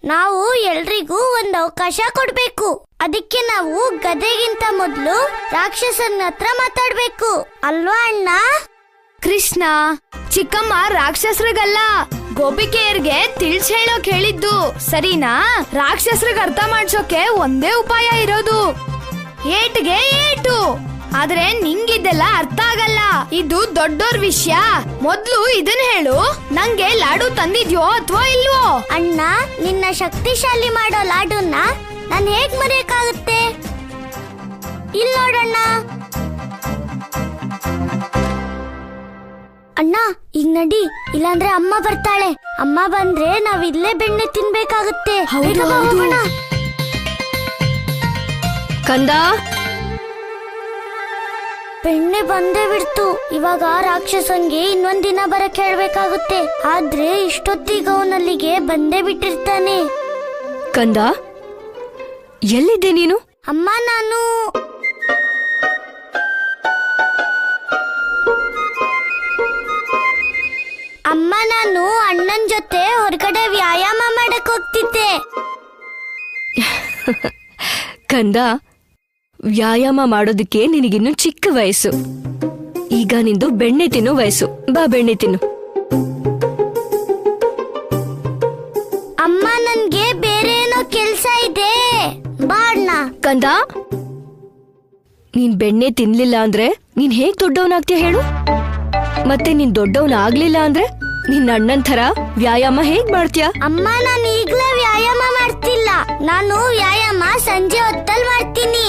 ನಾವು ಎಲ್ರಿಗೂ ಒಂದು ಅವಕಾಶ ಕೊಡ್ಬೇಕು. ಅದಕ್ಕೆ ನಾವು ಗದೆಗಿಂತ ಮೊದಲು ರಾಕ್ಷಸನ ಹತ್ರ ಮಾತಾಡ್ಬೇಕು ಅಲ್ವಾ ಅಣ್ಣ? ಕೃಷ್ಣ, ಚಿಕ್ಕಮ್ಮ ರಾಕ್ಷಸರಿಗಲ್ಲ ಗೋಪಿಕೆಯರ್ಗೆ ತಿಳಿಸ್ ಹೇಳೋಕ್ ಹೇಳಿದ್ದು, ಸರಿನಾ? ರಾಕ್ಷಸರಿಗೆ ಅರ್ಥ ಮಾಡ್ಸೋಕೆ ಒಂದೇ ಉಪಾಯ ಇರೋದು, ಏಟ್ಗೆ ಏಟು. ಆದ್ರೆ ನಿಂಗಿದೆಲ್ಲ ಅರ್ಥ ಆಗಲ್ಲ. ಇದು ದೊಡ್ಡೋರ್ ವಿಷಯ. ಮೊದ್ಲು ಇದನ್ ಹೇಳು, ನಂಗೆ ಲಾಡು ತಂದಿದ್ಯೋ ಅಥವಾ ಇಲ್ವೋ? ಅಣ್ಣ, ನಿನ್ನ ಶಕ್ತಿಶಾಲಿ ಮಾಡೋ ಲಾಡುನ್ನ ನಾನ್ ಹೇಗ್ ಮರೆಯಕ್ಕಾಗುತ್ತೆ? ಇಲ್ಲ ನೋಡಣ್ಣ. ಅಣ್ಣ ಈಗ ನಡಿ, ಇಲ್ಲಾಂದ್ರೆ ಅಮ್ಮ ಬರ್ತಾಳೆ. ಅಮ್ಮ ಬಂದ್ರೆ ನಾವ್ ಇಲ್ಲೇ ಬೆಣ್ಣೆ ತಿನ್ಬೇಕಾಗುತ್ತೆ. ಕಂದ, ಬೆಣ್ಣೆ ಬಂದೇ ಬಿಡ್ತು. ಇವಾಗ ರಾಕ್ಷಸನ್ಗೆ ಇನ್ನೊಂದಿನ ಬರಕ್ ಹೇಳ್ಬೇಕಾಗುತ್ತೆ. ಆದ್ರೆ ಇಷ್ಟೊತ್ತಿಗೆ ಅವನಲ್ಲಿಗೆ ಬಂದೇ ಬಿಟ್ಟಿರ್ತಾನೆ. ಕಂದ, ಎಲ್ಲಿದ್ದೆ ನೀನು? ಅಮ್ಮ, ನಾನು ಅಣ್ಣನ್ ಜೊತೆ ಹೊರಗಡೆ ವ್ಯಾಯಾಮ ಮಾಡಕ್ ಹೋಗ್ತಿದ್ದೆ. ಕಂದ, ವ್ಯಾಯಾಮ ಮಾಡೋದಕ್ಕೆ ನಿನಗಿನ್ನು ಚಿಕ್ಕ ವಯಸ್ಸು. ಈಗ ನಿಂದು ಬೆಣ್ಣೆ ತಿನ್ನೋ ವಯಸ್ಸು. ಬಾ, ಬೆಣ್ಣೆ ತಿನ್ನು. ಅಮ್ಮ, ನನ್ಗೆ ಬೇರೆ ಏನೋ ಕೆಲ್ಸ ಇದೆ. ಬಾ ಅಣ್ಣ. ಕಂದ, ನೀನ್ ಬೆಣ್ಣೆ ತಿನ್ಲಿಲ್ಲ ಅಂದ್ರೆ ನೀನ್ ಹೇಗ್ ದೊಡ್ಡವನಾಗ್ತೀಯ ಹೇಳು? ಮತ್ತೆ ನೀನ್ ದೊಡ್ಡವನಾಗ್ಲಿಲ್ಲ ಅಂದ್ರೆ ನಿನ್ನ ಅಣ್ಣನ್ ಥರ ವ್ಯಾಯಾಮ ಹೇಗ್ ಮಾಡ್ತೀಯ? ಅಮ್ಮ, ನಾನು ಈಗ್ಲೇ ವ್ಯಾಯಾಮ ಮಾಡ್ತಿಲ್ಲ. ನಾನು ವ್ಯಾಯಾಮ ಸಂಜೆ ಹೊತ್ತಲ್ ಮಾಡ್ತೀನಿ.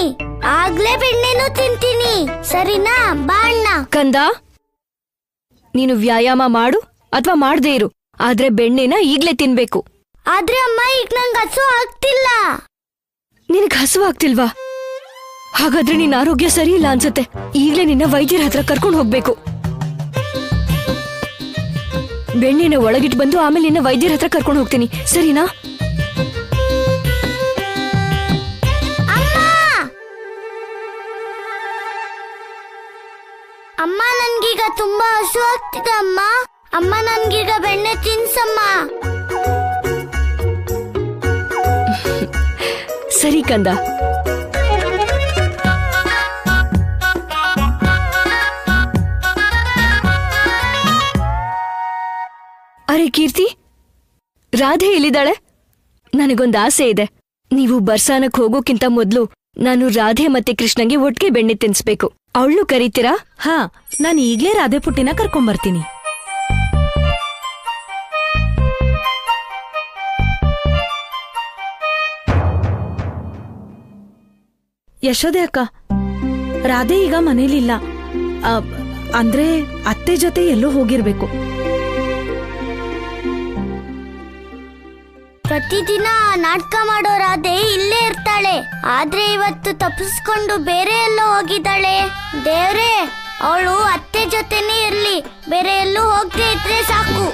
ಆಗ್ಲೇ ಬೆಣ್ಣೆನೂ ತಿಂತೀನಿ. ಸರಿನಾ? ಬಾ ಅಣ್ಣ. ಕಂದ, ನೀನು ವ್ಯಾಯಾಮ ಮಾಡು ಅಥವಾ ಮಾಡದೇ ಇರು, ಆದ್ರೆ ಬೆಣ್ಣೆನ ಈಗ್ಲೇ ತಿನ್ಬೇಕು. ಆದ್ರೆ ಅಮ್ಮ, ಈಗ ನಂಗೆ ಹಸು ಆಗ್ತಿಲ್ಲ. ನಿನಗ್ ಹಸು ಆಗ್ತಿಲ್ವಾ? ಹಾಗಾದ್ರೆ ನಿನ್ನ ಆರೋಗ್ಯ ಸರಿ ಇಲ್ಲ ಅನ್ಸುತ್ತೆ. ಈಗ್ಲೇ ನಿನ್ನ ವೈದ್ಯರ ಹತ್ರ ಕರ್ಕೊಂಡು ಹೋಗ್ಬೇಕು. ಬೆಣ್ಣೆನ ಒಳಗಿಟ್ಟು ಬಂದು ಆಮೇಲೆ ನಿನ್ನ ವೈದ್ಯರ ಹತ್ರ ಕರ್ಕೊಂಡು ಹೋಗ್ತೀನಿ, ಸರಿನಾ? ಅಮ್ಮ, ನನ್ಗೀಗ ತುಂಬಾ ಹಸು ಆಗ್ತಿದೆ ಅಮ್ಮ. ಅಮ್ಮ, ನನ್ಗೀಗ ಬೆಣ್ಣೆ ತಿನ್ಸಮ್ಮ. ಸರಿ ಕಂದ. ಅರೆ ಕೀರ್ತಿ, ರಾಧೆ ಎಲ್ಲಿದ್ದಾಳೆ? ನನಗೊಂದು ಆಸೆ ಇದೆ. ನೀವು ಬರ್ಸಾನಕ್ ಹೋಗೋಕ್ಕಿಂತ ಮೊದ್ಲು ನಾನು ರಾಧೆ ಮತ್ತೆ ಕೃಷ್ಣಂಗೆ ಒಟ್ಟಿಗೆ ಬೆಣ್ಣೆ ತಿನ್ಸ್ಬೇಕು. ಅವಳು ಕರೀತೀರಾ? ಹಾ, ನಾನು ಈಗ್ಲೇ ರಾಧೆ ಪುಟ್ಟಿನ ಕರ್ಕೊಂಬರ್ತೀನಿ. ಯಶೋದೆ ಅಕ್ಕ, ರಾಧೆ ಈಗ ಮನೇಲಿಲ್ಲ. ಅಂದ್ರೆ ಅತ್ತೆ ಜೊತೆ ಎಲ್ಲೋ ಹೋಗಿರ್ಬೇಕು. ಪ್ರತಿದಿನ ನಾಟಕ ಮಾಡೋ ರಾಧೆ ಇಲ್ಲೇ ಇರ್ತಾಳೆ. ಆದ್ರೆ ಇವತ್ತು ತಪ್ಪಿಸ್ಕೊಂಡು ಬೇರೆ ಎಲ್ಲೋ ಹೋಗಿದ್ದಾಳೆ. ದೇವ್ರೇ, ಅವಳು ಅತ್ತೆ ಜೊತೆನೇ ಇರ್ಲಿ, ಬೇರೆ ಎಲ್ಲೂ ಹೋಗದೆ ಇದ್ರೆ ಸಾಕು.